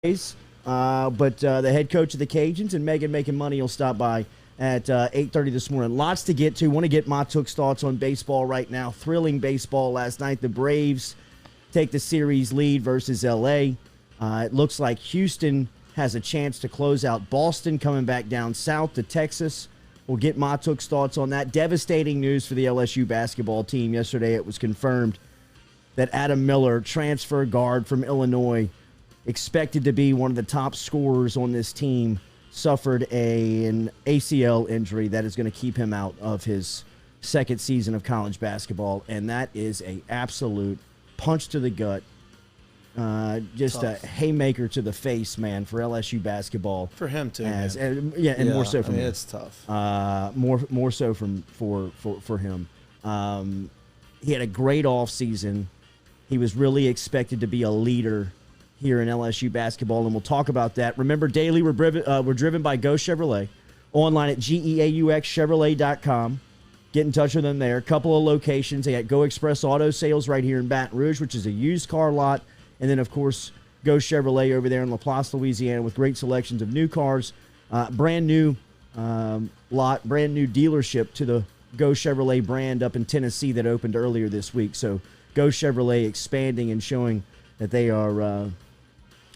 But the head coach of the Cajuns and Megan Making Money will stop by at 8:30 this morning. Lots to get to. Want to get Mahtook's thoughts on baseball right now. Thrilling baseball last night. The Braves take the series lead versus L.A. It looks like Houston has a chance to close out Boston, coming back down south to Texas. We'll get Mahtook's thoughts on that. Devastating news for the LSU basketball team. Yesterday it was confirmed that Adam Miller, transfer guard from Illinois, expected to be one of the top scorers on this team, suffered an ACL injury that is going to keep him out of his second season of college basketball, and that is a absolute punch to the gut. Just tough. A haymaker to the face, man, for LSU basketball. For him too, more so for him. It's tough. More so for him. He had a great offseason. He was really expected to be a leader here in LSU basketball, and we'll talk about that. Remember, daily we're driven by Go Chevrolet. Online at GEAUXChevrolet.com. Get in touch with them there. A couple of locations. They got Go Express Auto Sales right here in Baton Rouge, which is a used car lot. And then, of course, Go Chevrolet over there in LaPlace, Louisiana, with great selections of new cars. Brand new lot, brand new dealership to the Go Chevrolet brand up in Tennessee that opened earlier this week. So Go Chevrolet expanding and showing that they are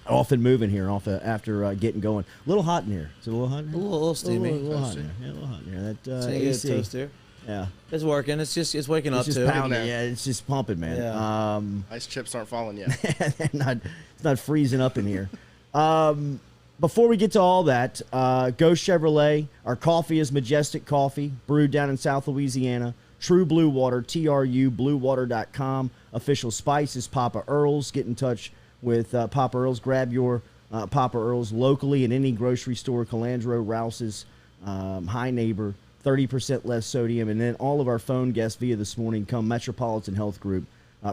off and moving here after getting going. A little hot in here. Is it a little hot in here? A little steamy. A little hot in here. Yeah, a little hot in here. That AC. AC. Yeah. It's working. It's waking up It's too. just pounding. Yeah, it's just pumping, man. Yeah. Ice chips aren't falling yet. It's not freezing up in here. Before we get to all that, Go Chevrolet. Our coffee is Majestic Coffee, brewed down in South Louisiana. True Blue Water, TRUBluewater.com. Official spice is Papa Earl's. Get in touch with Papa Earl's. Grab your Papa Earl's locally in any grocery store, Calandro, Rouse's, High Neighbor. 30% less sodium. And then all of our phone guests via this morning come Metropolitan Health Group,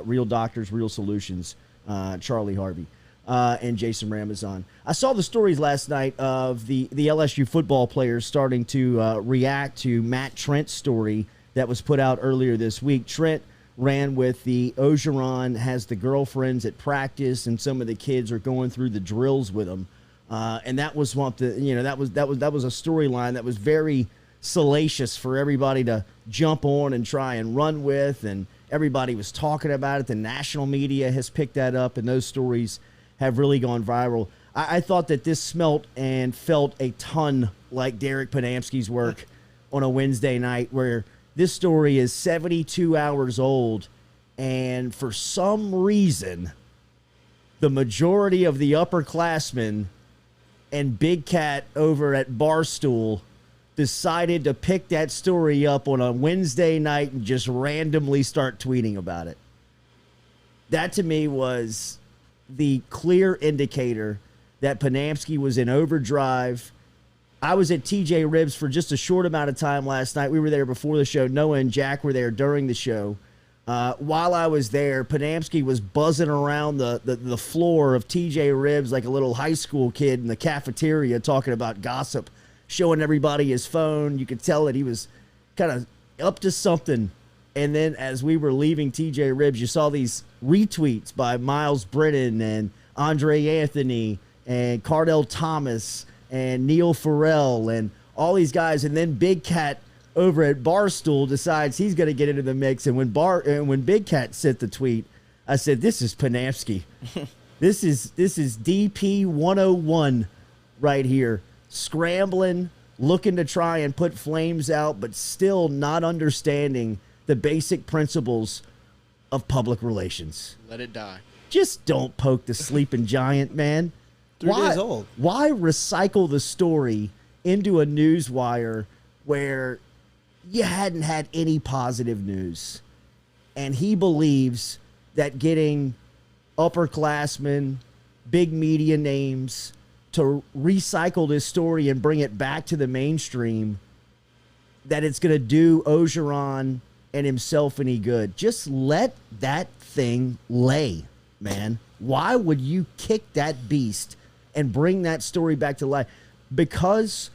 Real Doctors, Real Solutions, Charlie Harvey, and Jason Ramazan. I saw the stories last night of the LSU football players starting to react to Matt Trent's story that was put out earlier this week. Trent ran with the Ogeron, has the girlfriends at practice, and some of the kids are going through the drills with him. And that was that was a storyline that was very salacious for everybody to jump on and try and run with, and everybody was talking about it. The national media has picked that up, and those stories have really gone viral. I thought that this smelt and felt a ton like Derek Panamsky's work on a Wednesday night, where this story is 72 hours old, and for some reason, the majority of the upperclassmen and Big Cat over at Barstool decided to pick that story up on a Wednesday night and just randomly start tweeting about it. That to me was the clear indicator that Panamsky was in overdrive. I was at TJ Ribs for just a short amount of time last night. We were there before the show. Noah and Jack were there during the show. While I was there, Panamsky was buzzing around the floor of TJ Ribs like a little high school kid in the cafeteria talking about gossip, showing everybody his phone. You could tell that he was kind of up to something. And then as we were leaving TJ Ribs, you saw these retweets by Miles Brennan and Andre Anthony and Cardell Thomas and Neil Farrell and all these guys. And then Big Cat over at Barstool decides he's going to get into the mix. And when Big Cat sent the tweet, I said, this is Panamsky. This is DP 101 right here. Scrambling, looking to try and put flames out, but still not understanding the basic principles of public relations. Let it die. Just don't poke the sleeping giant, man. 3 days old. Why recycle the story into a news wire where you hadn't had any positive news? And he believes that getting upperclassmen, big media names to recycle this story and bring it back to the mainstream, that it's going to do Ogeron and himself any good. Just let that thing lay, man. Why would you kick that beast and bring that story back to life? Because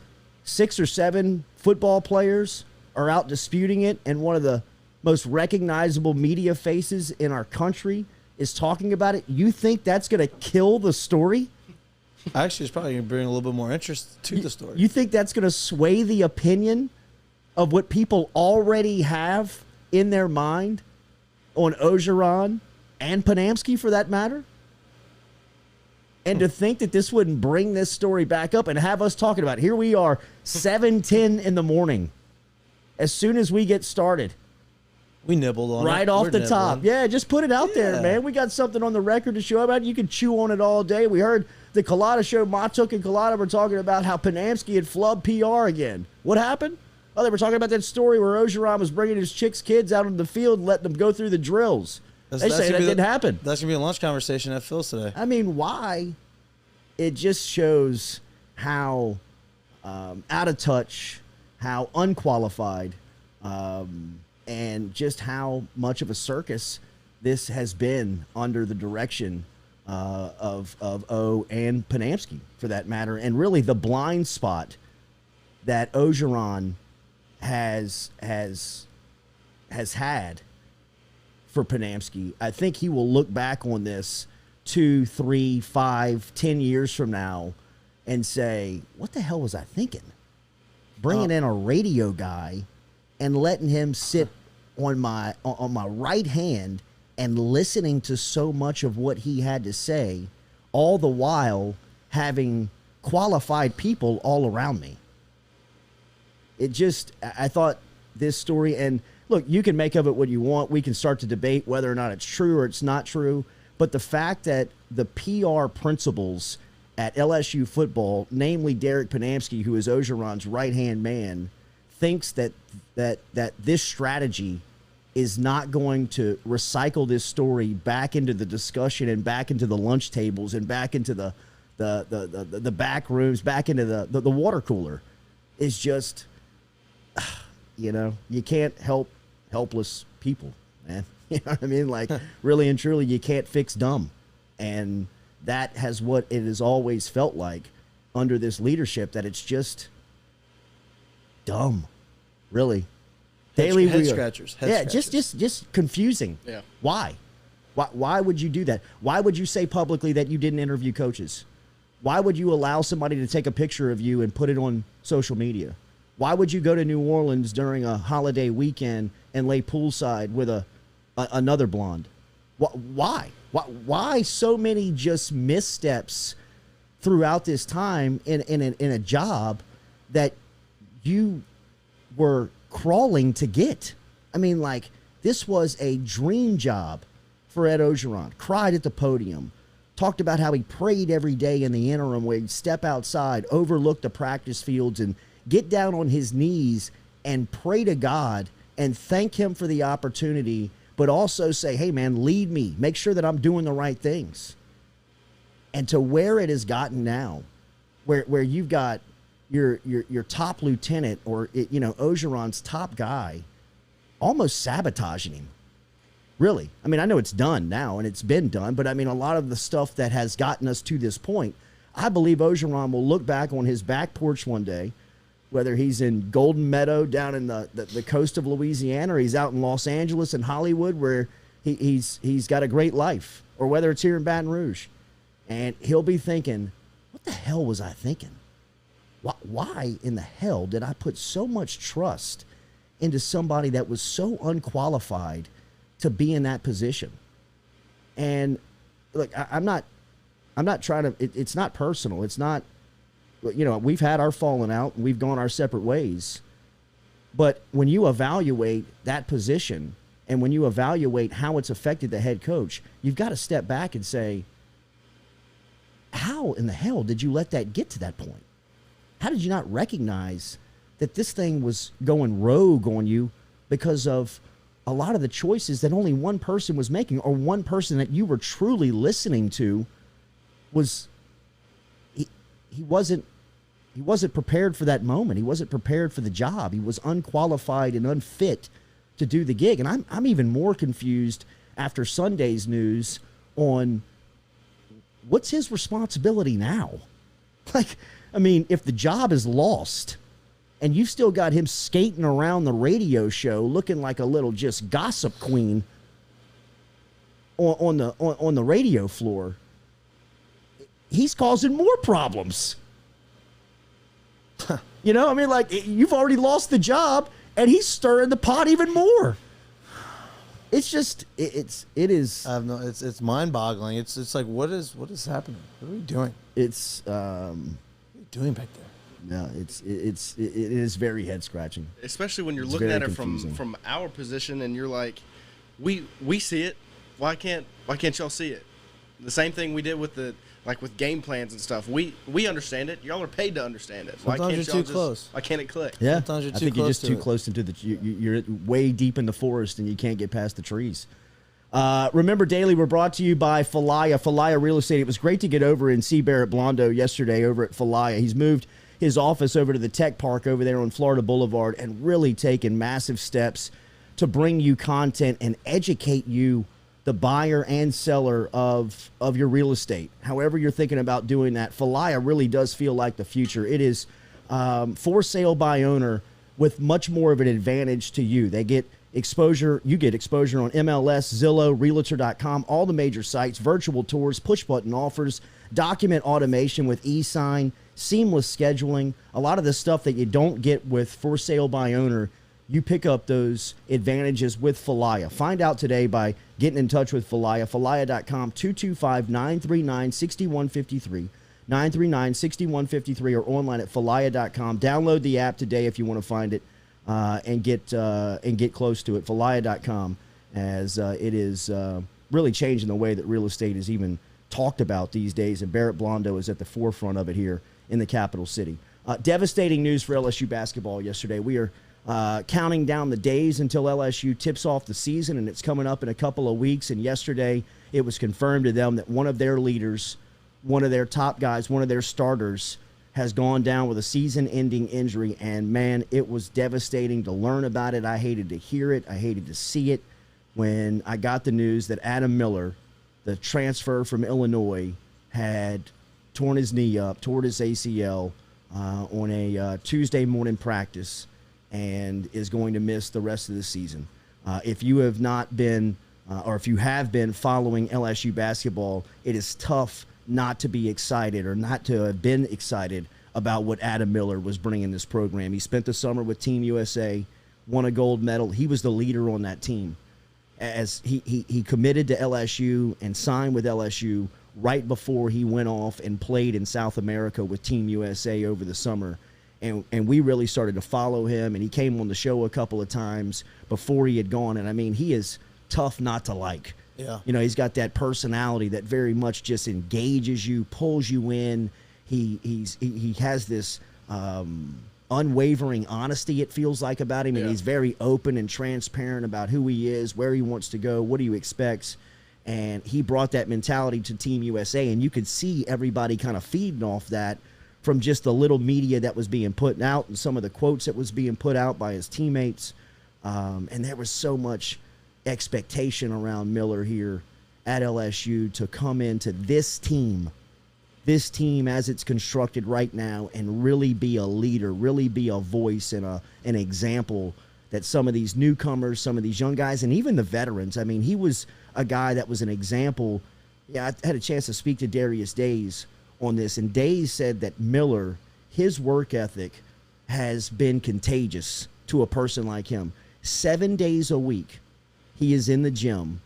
6 or 7 football players are out disputing it, and one of the most recognizable media faces in our country is talking about it. You think that's going to kill the story? Actually, it's probably going to bring a little bit more interest to the story. You think that's going to sway the opinion of what people already have in their mind on Orgeron and Panamsky, for that matter? And to think that this wouldn't bring this story back up and have us talking about it. Here we are, 7:10 in the morning. As soon as we get started. We nibbled on it. Right off We're the nibbling. top. Yeah, just put it out there, Yeah. man. We got something on the record to show about it. You can chew on it all day. We heard the Culotta show, Mahtook and Culotta were talking about how Panamsky had flubbed PR again. What happened? Oh, they were talking about that story where Orgeron was bringing his chicks' kids out on the field and letting them go through the drills. They say that didn't happen. That's going to be a lunch conversation at Phil's today. I mean, why? It just shows how out of touch, how unqualified, and just how much of a circus this has been under the direction of O and Panamsky, for that matter, and really the blind spot that Orgeron has had for Panamsky. I think he will look back on this 2, 3, 5, 10 years from now and say, what the hell was I thinking? Bringing in a radio guy and letting him sit on my right hand and listening to so much of what he had to say, all the while having qualified people all around me. I thought this story, and look, you can make of it what you want. We can start to debate whether or not it's true or it's not true. But the fact that the PR principals at LSU football, namely Derek Panamsky, who is Orgeron's right-hand man, thinks that this strategy is not going to recycle this story back into the discussion and back into the lunch tables and back into the back rooms, back into the water cooler, is just, you can't help helpless people, man. You know what I mean? Like, really and truly, you can't fix dumb. And that has what it has always felt like under this leadership, that it's just dumb, really. Daily head scratchers. Just confusing. Yeah. Why? Why would you do that? Why would you say publicly that you didn't interview coaches? Why would you allow somebody to take a picture of you and put it on social media? Why would you go to New Orleans during a holiday weekend and lay poolside with another blonde? Why? Why so many just missteps throughout this time in a job that you were crawling to get? I mean, like, this was a dream job for Ed Orgeron. Cried at the podium. Talked about how he prayed every day in the interim where he'd step outside, overlook the practice fields, and get down on his knees and pray to God and thank him for the opportunity, but also say, hey, man, lead me. Make sure that I'm doing the right things. And to where it has gotten now, where you've got your top lieutenant or, Orgeron's top guy almost sabotaging him. Really. I mean, I know it's done now and it's been done, but I mean, a lot of the stuff that has gotten us to this point, I believe Orgeron will look back on his back porch one day, whether he's in Golden Meadow down in the coast of Louisiana, or he's out in Los Angeles and Hollywood where he's got a great life, or whether it's here in Baton Rouge. And he'll be thinking, what the hell was I thinking? Why in the hell did I put so much trust into somebody that was so unqualified to be in that position? And look, I'm not trying to, it's not personal. It's not, we've had our falling out and we've gone our separate ways. But when you evaluate that position and when you evaluate how it's affected the head coach, you've got to step back and say, how in the hell did you let that get to that point? How did you not recognize that this thing was going rogue on you because of a lot of the choices that only one person was making, or one person that you were truly listening to was, he wasn't prepared for that moment. He wasn't prepared for the job. He was unqualified and unfit to do the gig. And I'm even more confused after Sunday's news on what's his responsibility now. Like, I mean, if the job is lost and you've still got him skating around the radio show looking like a little just gossip queen on the radio floor, he's causing more problems. You know, I mean, like, you've already lost the job, and he's stirring the pot even more. It's just, it is. I have no. It's mind-boggling. It's like, what is happening? What are we doing? It's What are you doing back there? no, it is very head scratching. Especially when you're It's looking very at it confusing. from our position, and you're like, we see it. Why can't y'all see it? The same thing we did with with game plans and stuff. We understand it. Y'all are paid to understand it. Why Sometimes can't you're y'all too close. Why can't it click? Yeah, Sometimes you're I too think you're close just to too it. close into the. You're way deep in the forest, and you can't get past the trees. Remember, Daily, we're brought to you by Falaya Real Estate. It was great to get over and see Barrett Blondo yesterday over at Falaya. He's moved his office over to the Tech Park over there on Florida Boulevard and really taken massive steps to bring you content and educate you, the buyer and seller of your real estate. However you're thinking about doing that, Falaya really does feel like the future. It is for sale by owner with much more of an advantage to you. They get exposure. You get exposure on MLS, Zillow, Realtor.com, all the major sites, virtual tours, push-button offers, document automation with e-sign, seamless scheduling, a lot of the stuff that you don't get with for sale by owner. You pick up those advantages with Falaya. Find out today by getting in touch with Falaya. Falaya.com, 225-939-6153. 939-6153 or online at Falaya.com. Download the app today if you want to find it and get close to it. Falaya.com, as it is really changing the way that real estate is even talked about these days, and Barrett Blondo is at the forefront of it here in the capital city. Devastating news for LSU basketball yesterday. We are counting down the days until LSU tips off the season, and it's coming up in a couple of weeks. And yesterday it was confirmed to them that one of their leaders, one of their top guys, one of their starters has gone down with a season-ending injury. And, man, it was devastating to learn about it. I hated to hear it. I hated to see it when I got the news that Adam Miller, the transfer from Illinois, had torn his knee up, tore his ACL on a Tuesday morning practice and is going to miss the rest of the season. If you have not been or if you have been following LSU basketball, it is tough not to be excited or not to have been excited about what Adam Miller was bringing this program. He spent the summer with Team USA, won a gold medal. He was the leader on that team. As he committed to LSU and signed with LSU right before he went off and played in South America with Team USA over the summer. And we really started to follow him, and he came on the show a couple of times before he had gone. And, I mean, he is tough not to like. Yeah. You know, he's got that personality that very much just engages you, pulls you in. He has this unwavering honesty, it feels like, about him, and he's very open and transparent about who he is, where he wants to go, what he expects. And he brought that mentality to Team USA, and you could see everybody kind of feeding off that from just the little media that was being put out and some of the quotes that was being put out by his teammates. And there was so much expectation around Miller here at LSU to come into this team as it's constructed right now and really be a leader, really be a voice and an example that some of these newcomers, some of these young guys, and even the veterans. I mean, he was a guy that was an example. Yeah, I had a chance to speak to Darius Days on this, and Days said that Miller, his work ethic has been contagious to a person like him. 7 days a week, he is in the gym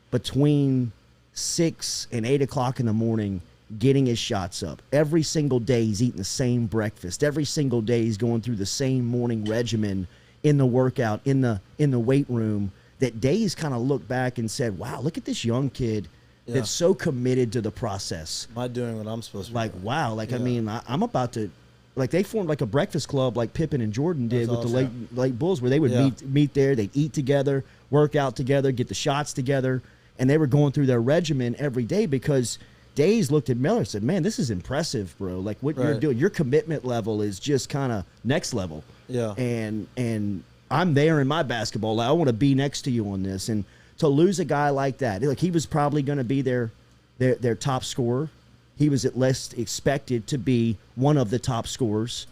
between 6 and 8 o'clock in the morning getting his shots up. Every single day he's eating the same breakfast. Every single day he's going through the same morning regimen in the workout, in the weight room, that Days kind of looked back and said, wow, look at this young kid that's so committed to the process. Am I doing what I'm supposed to be doing? Wow. I mean, I'm about to, they formed like a breakfast club like Pippen and Jordan did with the late Bulls, where they would meet there, they'd eat together, work out together, get the shots together, and they were going through their regimen every day because Days looked at Miller and said, man, this is impressive, bro. Like what you're doing, your commitment level is just kind of next level. Yeah. And I'm there in my basketball. I want to be next to you on this. And to lose a guy like that, like he was probably going to be their top scorer. He was at least expected to be one of the top scorers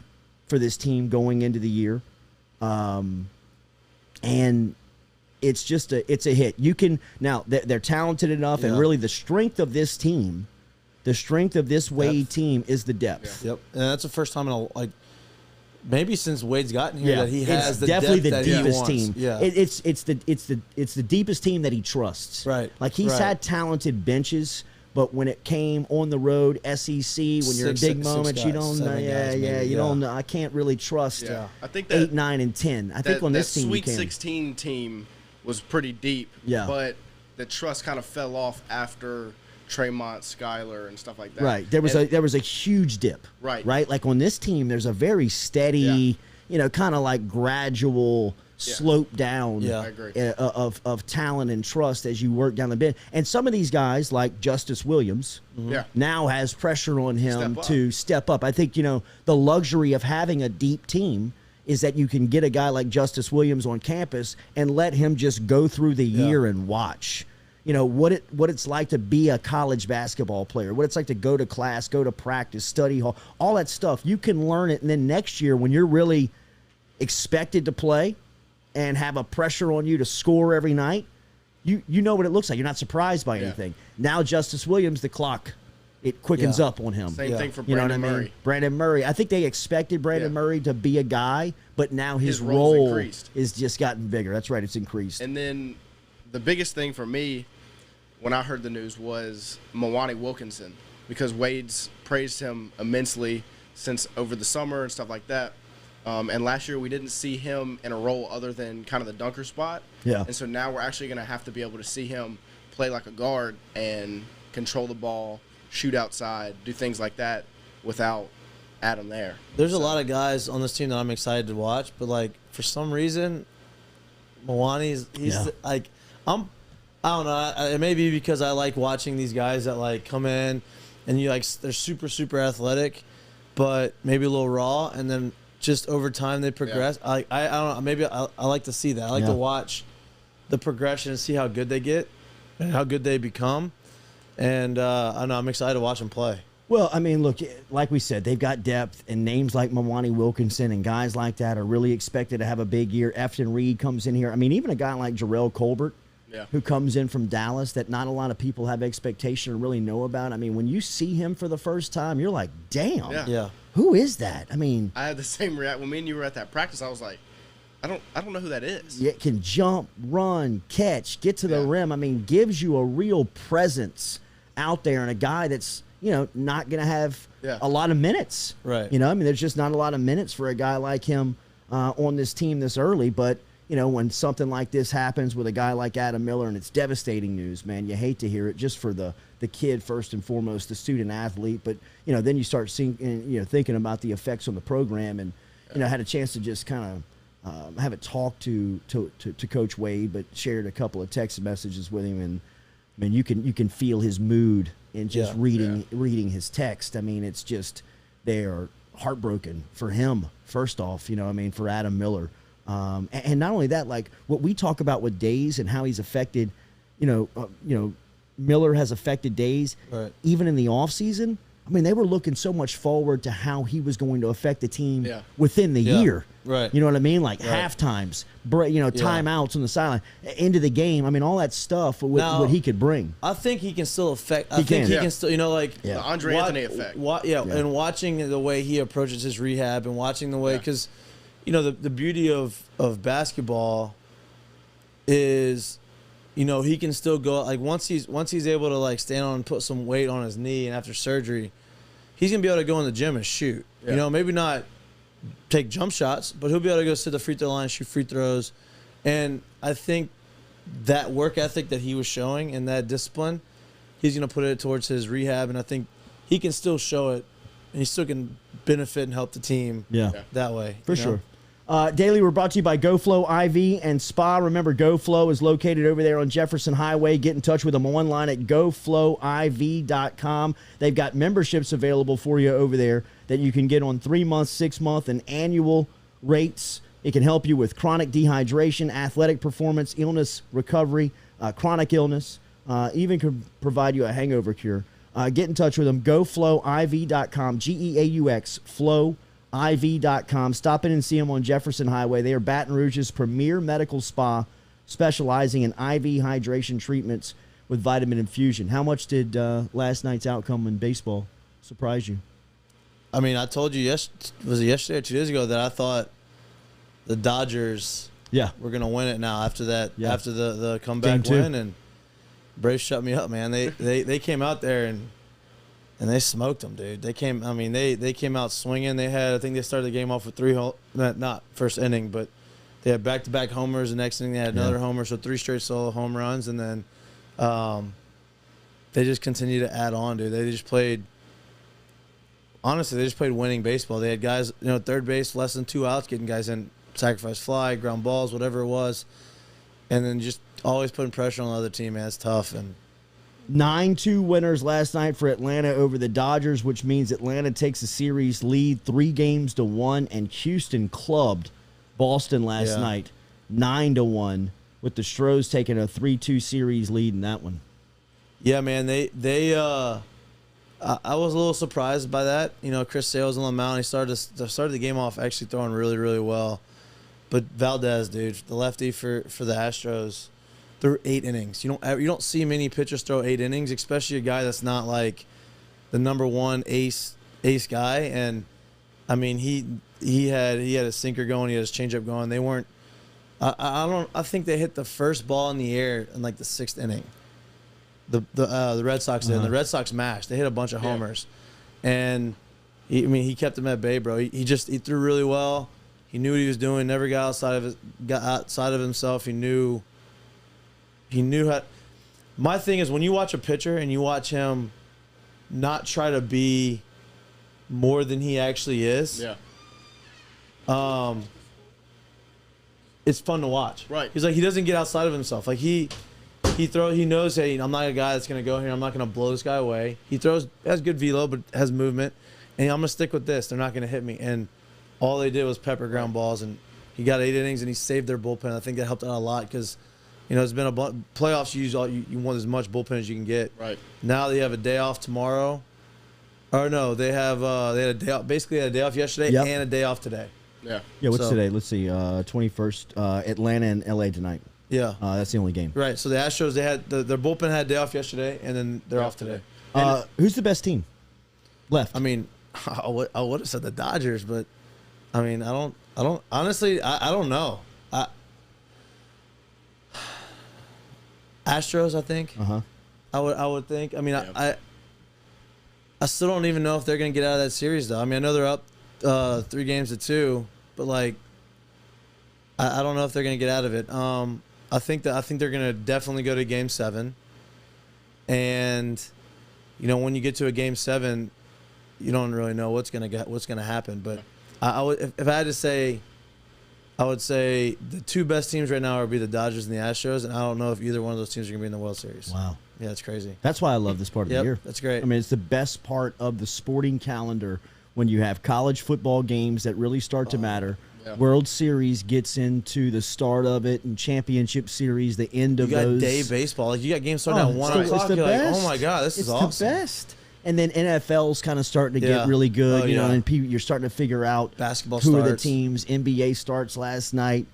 for this team going into the year. And it's just it's a hit. You can now they're talented enough, and really the strength of this team The strength of this Wade team is the depth. Yep, and that's the first time in maybe since Wade's gotten here that he has the definitely depth the that deepest he wants. team. Yeah, It's the deepest team that he trusts. Right. Like he's had talented benches, but when it came on the road, SEC, when you're in big moments, you don't know. You don't know. I can't really trust. Yeah. I think that 8, 9, and 10. I think on this team, Sweet you can. 16 team was pretty deep. Yeah. But the trust kind of fell off after Tremont, Skyler, and stuff like that. Right. There was a huge dip. Right. Right. Like on this team, there's a very steady, kind of like gradual slope down I agree. of talent and trust as you work down the bench. And some of these guys, like Justice Williams, now has pressure on him to step up. I think, the luxury of having a deep team is that you can get a guy like Justice Williams on campus and let him just go through the year and watch. What it's like to be a college basketball player, what it's like to go to class, go to practice, study hall, all that stuff. You can learn it, and then next year when you're really expected to play and have a pressure on you to score every night, you know what it looks like. You're not surprised by anything. Now Justice Williams, the clock, it quickens up on him. Same thing for Brandon Brandon Murray. Brandon Murray. I think they expected Brandon Murray to be a guy, but now his role's role increased. is just gotten bigger. That's right, it's increased. And then the biggest thing for me when I heard the news was Mwani Wilkinson, because Wade's praised him immensely since over the summer and stuff like that. And last year we didn't see him in a role other than kind of the dunker spot. Yeah. And so now we're actually going to have to be able to see him play like a guard and control the ball, shoot outside, do things like that without Adam there. There's a lot of guys on this team that I'm excited to watch, but for some reason, Mwani's I don't know. It may be because I like watching these guys that come in and they're super, super athletic, but maybe a little raw, and then just over time they progress. I don't know. Maybe I like to see that. I like to watch the progression and see how good they get and how good they become. And I don't know. I'm excited to watch them play. Well, I mean, look, like we said, they've got depth, and names like Mwani Wilkinson and guys like that are really expected to have a big year. Efton Reed comes in here. I mean, even a guy like Jarrell Colbert, who comes in from Dallas that not a lot of people have expectation or really know about. I mean, when you see him for the first time, you're like, damn. Yeah. Who is that? I mean, I had the same reaction. When me and you were at that practice, I was like, I don't know who that is. It can jump, run, catch, get to the rim. I mean, gives you a real presence out there, and a guy that's, not going to have a lot of minutes. Right. I mean, there's just not a lot of minutes for a guy like him on this team this early, but when something like this happens with a guy like Adam Miller, and it's devastating news, man, you hate to hear it just for the kid first and foremost, the student athlete. But, then you start seeing, thinking about the effects on the program, and, had a chance to just kind of have a talk to Coach Wade, but shared a couple of text messages with him. And, I mean, you can feel his mood in just reading his text. I mean, it's just, they are heartbroken for him, first off, for Adam Miller. And not only that, what we talk about with Days and how he's affected, Miller has affected Days, even in the offseason. I mean, they were looking so much forward to how he was going to affect the team within the year. Right. You know what I mean? Half times, timeouts on the sideline, into the game. I mean, all that stuff, what he could bring. I think he can still affect. I think he can still, the Andre Anthony effect. And watching the way he approaches his rehab, and watching the way, because the beauty of basketball is, he can still go, once he's able to stand on and put some weight on his knee, and after surgery, he's gonna be able to go in the gym and shoot. Maybe not take jump shots, but he'll be able to go sit the free throw line, shoot free throws. And I think that work ethic that he was showing and that discipline, he's gonna put it towards his rehab, and I think he can still show it, and he still can benefit and help the team that way. For sure. Daily, we're brought to you by GoFlow IV and Spa. Remember, GoFlow is located over there on Jefferson Highway. Get in touch with them online at goflowiv.com. They've got memberships available for you over there that you can get on 3-month, 6-month, and annual rates. It can help you with chronic dehydration, athletic performance, illness recovery, chronic illness, even can provide you a hangover cure. Get in touch with them, goflowiv.com, G-E-A-U-X, flowiv.com. Stop in and see them on Jefferson Highway. They are Baton Rouge's premier medical spa, specializing in IV hydration treatments with vitamin infusion. How much did last night's outcome in baseball surprise you? I mean, I told you, was it yesterday or 2 days ago, that I thought the Dodgers were going to win it now after the comeback win. And Braves shut me up, man. They came out there and they smoked them, dude. They came out swinging. I think they started the game off with not first inning, but they had back-to-back homers. The next inning they had another homer, so 3 straight solo home runs. And then they just continued to add on, dude. They just played winning baseball. They had guys, third base, less than 2 outs, getting guys in sacrifice fly, ground balls, whatever it was. And then just always putting pressure on the other team, man. It's tough. And 9-2 winners last night for Atlanta over the Dodgers, which means Atlanta takes a series lead 3-1, and Houston clubbed Boston last night 9-1, with the Stros taking a 3-2 series lead in that one. Yeah, man, I was a little surprised by that. Chris Sale was on the mound. He started the game off actually throwing really, really well. But Valdez, dude, the lefty for the Astros, threw 8 innings. You don't see many pitchers throw 8 innings, especially a guy that's not like the number one ace guy. And I mean, he had a sinker going, he had his changeup going. They weren't. I think they hit the first ball in the air in like the 6th inning. The Red Sox did. And the Red Sox mashed. They hit a bunch of homers, and he kept them at bay, bro. He threw really well. He knew what he was doing. Never got outside of himself. He knew how. My thing is, when you watch a pitcher and you watch him not try to be more than he actually is, it's fun to watch. Right. He's like, he doesn't get outside of himself. Like he knows, hey, I'm not a guy that's gonna go here. I'm not gonna blow this guy away. He has good velo, but has movement, and I'm gonna stick with this. They're not gonna hit me. And all they did was pepper ground balls, and he got 8 innings, and he saved their bullpen. I think that helped out a lot because, it's been playoffs. You want as much bullpen as you can get. Right. Now they have a day off tomorrow. Or no, they had a day off. Basically, had a day off yesterday and a day off today. Yeah. Yeah. What's today? Let's see. 21st. Atlanta and LA tonight. Yeah. That's the only game. Right. So the Astros, they had their bullpen had a day off yesterday, and then they're off today. Who's the best team left? I mean, I would have said the Dodgers, but I mean, I don't honestly, I don't know. Astros, I think. I would think. I mean, I still don't even know if they're going to get out of that series, though. I mean, I know they're up 3-2, but like, I don't know if they're going to get out of it. I think they're going to definitely go to Game 7, and when you get to a Game 7, you don't really know what's going to happen. But if I had to say, I would say the 2 best teams right now would be the Dodgers and the Astros, and I don't know if either one of those teams are going to be in the World Series. Wow. Yeah, it's crazy. That's why I love this part of the year. That's great. I mean, it's the best part of the sporting calendar when you have college football games that really start to matter. Yeah. World Series gets into the start of it, and championship series, the end of those. You got day baseball. Like, you got games starting at 1 o'clock. You're like, oh, my God, this is awesome. It's the best. And then NFL's kind of starting to get really good, and you're starting to figure out basketball who are the teams. NBA starts last night.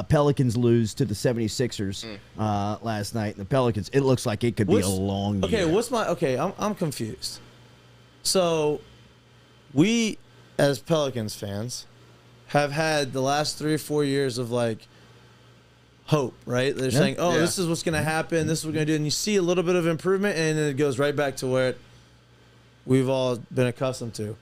Pelicans lose to the 76ers last night. And the Pelicans, it looks like it could be a long year. I'm confused. So, we, as Pelicans fans, have had the last 3 or 4 years of, like, hope, right? They're saying, this is what's going to happen, this is what we're going to do. And you see a little bit of improvement, and then it goes right back to where we've all been accustomed to.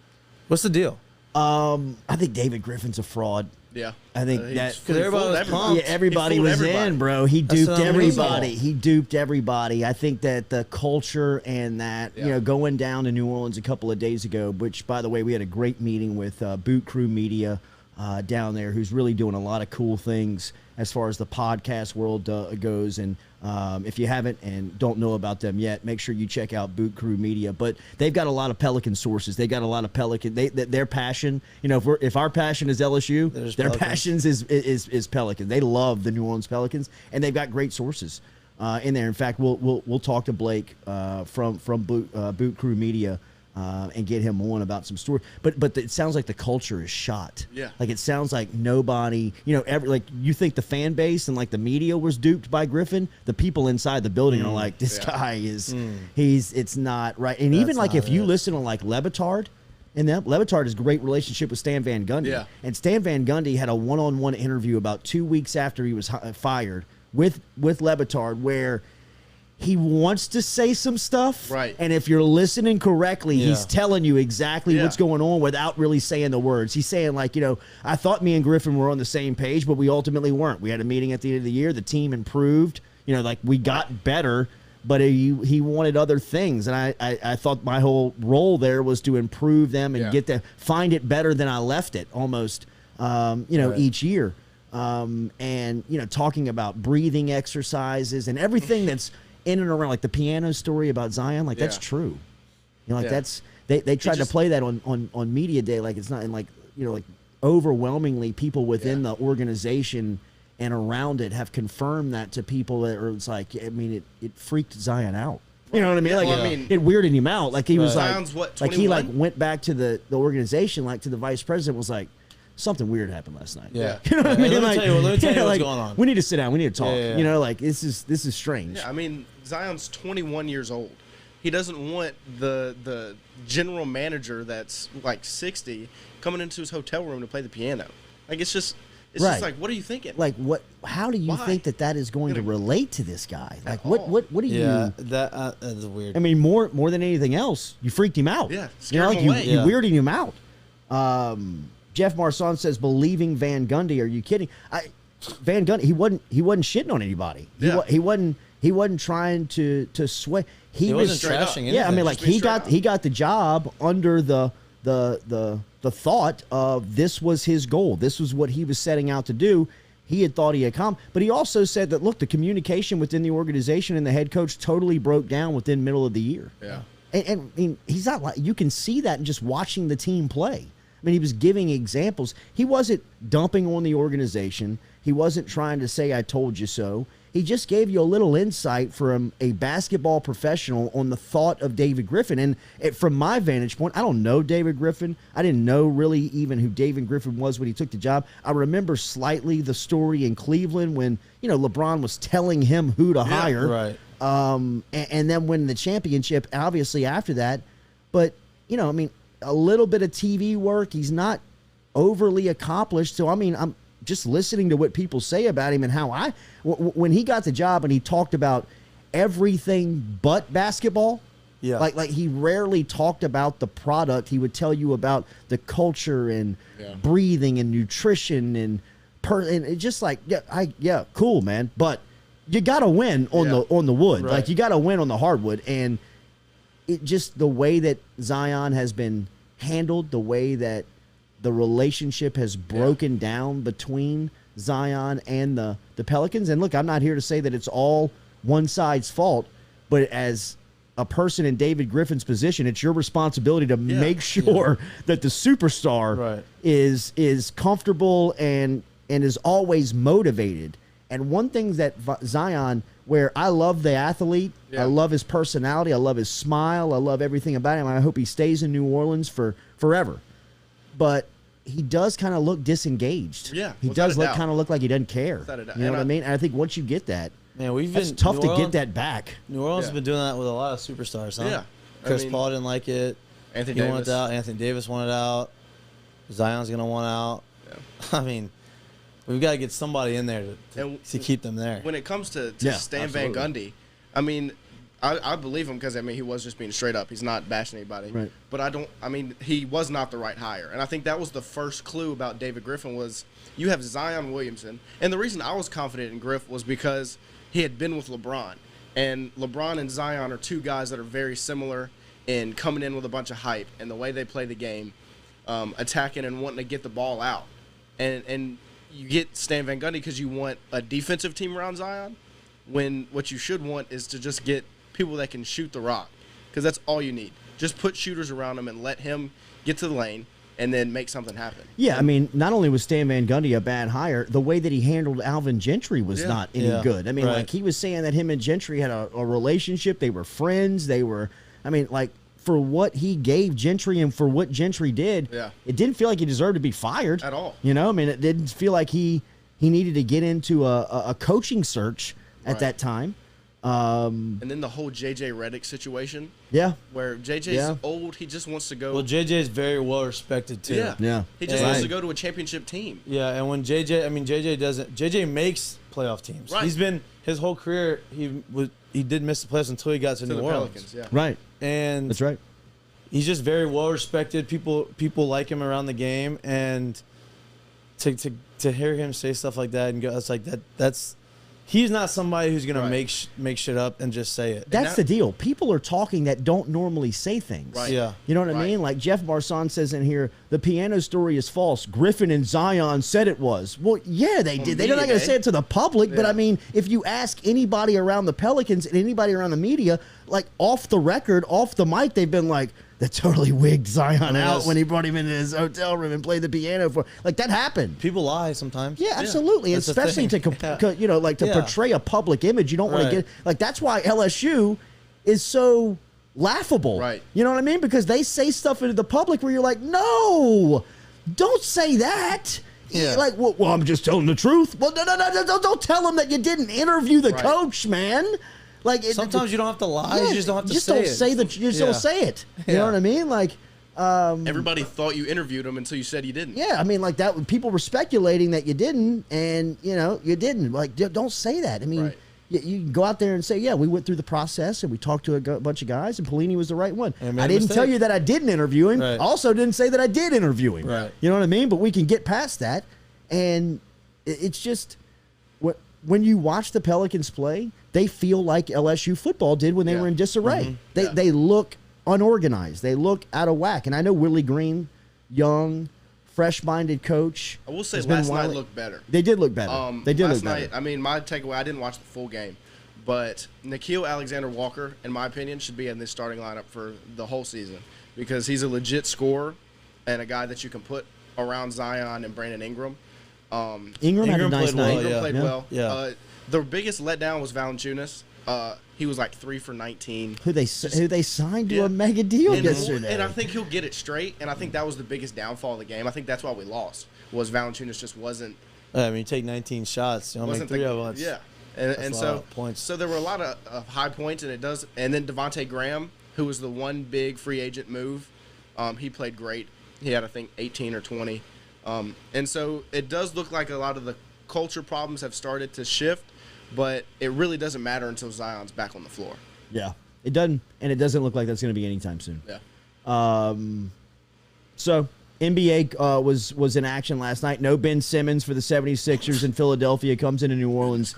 What's the deal? I think David Griffin's a fraud. Yeah. I think that everybody was in, bro. He duped everybody. He duped everybody. I think that the culture and that, going down to New Orleans a couple of days ago, which, by the way, we had a great meeting with Boot Crew Media down there, who's really doing a lot of cool things as far as the podcast world goes. And if you haven't and don't know about them yet, make sure you check out Boot Crew Media. But they've got a lot of Pelican sources. They got a lot of Pelican. Their passion, if our passion is LSU, their passions is Pelican. They love the New Orleans Pelicans, and they've got great sources in there. In fact, we'll talk to Blake from Boot Crew Media and get him on about some story. But it sounds like the culture is shot. Yeah. Like it sounds like nobody, like you think the fan base and like the media was duped by Griffin. The people inside the building are like, this guy is, it's not right. And even like if you listen to like Le Batard, and Le Batard has a great relationship with Stan Van Gundy. Yeah. And Stan Van Gundy had a one-on-one interview about 2 weeks after he was fired with Le Batard where he wants to say some stuff. Right. And if you're listening correctly, he's telling you exactly what's going on without really saying the words. He's saying like, I thought me and Griffin were on the same page, but we ultimately weren't. We had a meeting at the end of the year. The team improved. Like we got better. But he wanted other things, and I thought my whole role there was to improve them and find it better than I left it almost, each year. And talking about breathing exercises and everything that's in and around, like the piano story about Zion, like that's true. That's they tried to play that on media day, like it's not, and like overwhelmingly people within the organization and around it have confirmed that to people that are, it's like, I mean, it freaked Zion out. You know what I mean? Like, it weirded him out. Like he was Zion's like he went back to the organization, like to the vice president, was like, something weird happened last night. Yeah. You know what I mean? Let me tell you what's going on. We need to sit down. We need to talk. Like this is strange. Yeah, I mean, Zion's 21 years old. He doesn't want the general manager that's like 60 coming into his hotel room to play the piano. Like it's just like, what are you thinking? Like what? How do you think that is going to relate to this guy? Like what do you? Yeah, that is weird. I mean, more than anything else, you freaked him out. Yeah, scared him away. You weirded him out. Jeff Marsan says, believing Van Gundy. Are you kidding? Van Gundy, he wasn't shitting on anybody. He wasn't trying to sway. He wasn't trashing anything. Yeah, I mean, like he got the job under the thought of this was his goal. This was what he was setting out to do. He had thought he had come, but he also said that, look, the communication within the organization and the head coach totally broke down within middle of the year. Yeah. And I mean, he's not like, you can see that in just watching the team play. I mean, he was giving examples. He wasn't dumping on the organization. He wasn't trying to say, I told you so. He just gave you a little insight from a basketball professional on the thought of David Griffin. And from my vantage point, I don't know David Griffin. I didn't know really even who David Griffin was when he took the job. I remember slightly the story in Cleveland when, LeBron was telling him who to hire. Right. And then winning the championship, obviously, after that. But, I mean, a little bit of TV work. He's not overly accomplished. So, I mean, I'm just listening to what people say about him and how when he got the job and he talked about everything but basketball. Yeah. Like he rarely talked about the product. He would tell you about the culture and breathing and nutrition and it's just like, cool, man. But you got to win on the wood. Right. Like you got to win on the hardwood. And it just the way that Zion has been handled, the way that the relationship has broken down between Zion and the Pelicans. And look, I'm not here to say that it's all one side's fault, but as a person in David Griffin's position, it's your responsibility to make sure that the superstar is comfortable and is always motivated. And one thing that Zion, where I love the athlete, I love his personality, I love his smile, I love everything about him. I hope he stays in New Orleans forever. But he does kind of look disengaged. Yeah, he does kind of look like he doesn't care. You know what I mean? And I think once you get that, it's tough to get that back. New Orleans has been doing that with a lot of superstars, huh? Yeah. Chris Paul didn't like it. Anthony Davis wanted out. Anthony Davis wanted out. Zion's going to want out. Yeah. I mean, we've got to get somebody in there to keep them there. When it comes to Stan Van Gundy, I mean, I believe him because, I mean, he was just being straight up. He's not bashing anybody. Right. But he was not the right hire. And I think that was the first clue about David Griffin was you have Zion Williamson. And the reason I was confident in Griff was because he had been with LeBron. And LeBron and Zion are two guys that are very similar in coming in with a bunch of hype and the way they play the game, attacking and wanting to get the ball out. And you get Stan Van Gundy because you want a defensive team around Zion when what you should want is to just get people that can shoot the rock because that's all you need. Just put shooters around him and let him get to the lane and then make something happen. Yeah, I mean, not only was Stan Van Gundy a bad hire, the way that he handled Alvin Gentry was not any good. I mean, like he was saying that him and Gentry had a relationship. They were friends. They were, I mean, like for what he gave Gentry and for what Gentry did, it didn't feel like he deserved to be fired at all. You know, I mean, it didn't feel like he needed to get into a coaching search at that time. And then the whole JJ Redick situation. Yeah. Where JJ's old, he just wants to go. Well, JJ's very well respected too. Yeah. He just wants to go to a championship team. Yeah, and when JJ makes playoff teams. Right. He's been his whole career. He didn't miss the playoffs until he got to New Orleans. Pelicans, yeah. Right. And that's right. He's just very well respected. People like him around the game, and to hear him say stuff like that and go, it's like that's. He's not somebody who's going to make shit up and just say it. That's the deal. People are talking that don't normally say things. Right. Yeah. You know what I mean? Like Jeff Marsan says in here, the piano story is false. Griffin and Zion said it was. Well, yeah, they did. They're not going to say it to the public, but I mean, if you ask anybody around the Pelicans and anybody around the media, like off the record, off the mic, they've been like, that totally wigged Zion out when he brought him into his hotel room and played the piano for. Like that happened. People lie sometimes. Yeah, absolutely. That's especially to portray a public image. You don't want to get like that's why LSU is so laughable. Right. You know what I mean? Because they say stuff into the public where you're like, no, don't say that. Yeah. Like, well, I'm just telling the truth. Well, no, don't tell them that you didn't interview the coach, man. Like sometimes you don't have to lie. You just don't have to say it. You just don't say it. You know what I mean? Like, everybody thought you interviewed him until you said you didn't. Yeah, I mean, like that. People were speculating that you didn't, and you didn't. Like, don't say that. I mean, you can go out there and say, yeah, we went through the process and we talked to a bunch of guys, and Pelini was the right one. I didn't tell you that I didn't interview him. Right. Also, didn't say that I did interview him. Right. You know what I mean? But we can get past that, and it's just when you watch the Pelicans play, they feel like LSU football did when they were in disarray. Mm-hmm. They look unorganized. They look out of whack. And I know Willie Green, young, fresh-minded coach. I will say last night looked better. They did look better. Last night, I mean, my takeaway, I didn't watch the full game, but Nickeil Alexander-Walker, in my opinion, should be in this starting lineup for the whole season because he's a legit scorer and a guy that you can put around Zion and Brandon Ingram. Ingram had a nice night. Ingram played well. Yeah. The biggest letdown was Valanciunas. He was like 3 for 19. Who they signed to a mega deal yesterday. And I think he'll get it straight. And I think that was the biggest downfall of the game. I think that's why we lost. Was Valanciunas just wasn't. I mean, you take 19 shots, you only make 3 of them. Yeah, and so points. So there were a lot of high points, and it does. And then Devontae Graham, who was the one big free agent move, he played great. He had I think 18 or 20. And so it does look like a lot of the culture problems have started to shift, but it really doesn't matter until Zion's back on the floor. Yeah, it doesn't, and it doesn't look like that's going to be anytime soon. Yeah. So NBA was in action last night. No Ben Simmons for the 76ers in Philadelphia comes into New Orleans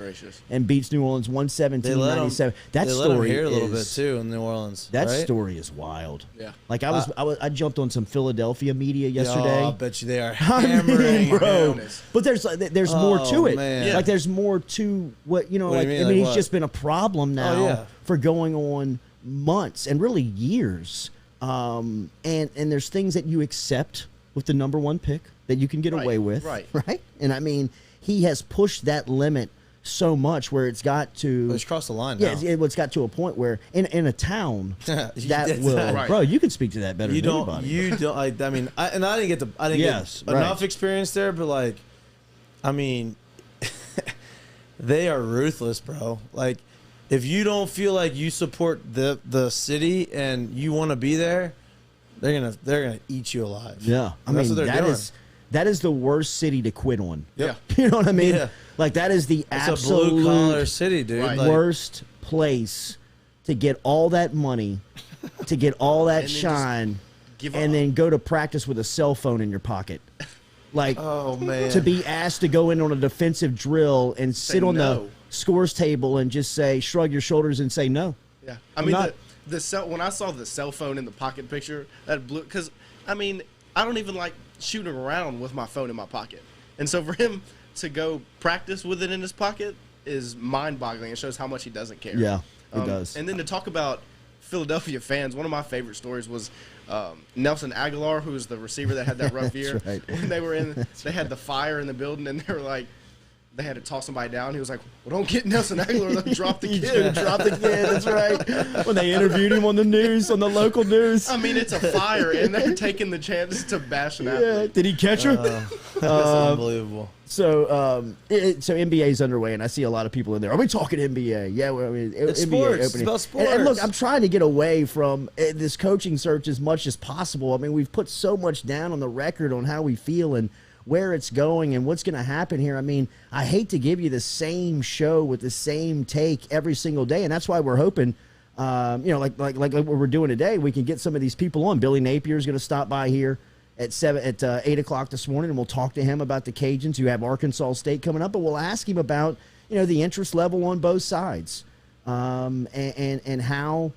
and beats New Orleans 117-97. That story here a little bit too in New Orleans. That story is wild. Yeah. Like I jumped on some Philadelphia media yesterday. I bet you they are hammering, bro. But there's more to it. Man. Yeah. Like there's more to what you know. What do you mean? He's what? just been a problem now for going on months and really years. And there's things that you accept with the number 1 pick that you can get away with, right? And I mean, he has pushed that limit so much where it's got to. It's crossed the line. Now. Yeah, it's got to a point where in a town that will, bro. You can speak to that better than anybody. You don't. I didn't get enough experience there, but like, I mean, they are ruthless, bro. Like. If you don't feel like you support the city and you want to be there, they're gonna eat you alive. Yeah, I mean that is the worst city to quit on. Yeah, you know what I mean. Yeah. Like that is the absolute blue collar city, dude. Right. Worst place to get all that money, to get all that shine, and then go to practice with a cell phone in your pocket. Like, oh man, to be asked to go in on a defensive drill and sit on the scores table and just shrug your shoulders and say no. Yeah, I mean when I saw the cell phone in the pocket picture, that blew because I mean I don't even like shooting around with my phone in my pocket, and so for him to go practice with it in his pocket is mind-boggling. It shows how much he doesn't care. Yeah, it does. And then to talk about Philadelphia fans, one of my favorite stories was Nelson Aguilar, who was the receiver that had that rough year. Right. When they had the fire in the building, and they were like, they had to toss somebody down. He was like, well, don't get Nelson Aguilar. They'll drop the kid. Drop the kid. That's right. When they interviewed him on the news, on the local news. I mean, it's a fire, and they're taking the chance to bash an athlete. Did he catch her? That's unbelievable. So NBA's underway, and I see a lot of people in there. Are we talking NBA? Yeah, well, I mean, it's NBA sports. opening. It's about sports. And look, I'm trying to get away from this coaching search as much as possible. I mean, we've put so much down on the record on how we feel and where it's going and what's going to happen here. I mean, I hate to give you the same show with the same take every single day, and that's why we're hoping, like what we're doing today, we can get some of these people on. Billy Napier is going to stop by here at 8 o'clock this morning, and we'll talk to him about the Cajuns who have Arkansas State coming up, but we'll ask him about the interest level on both sides, and how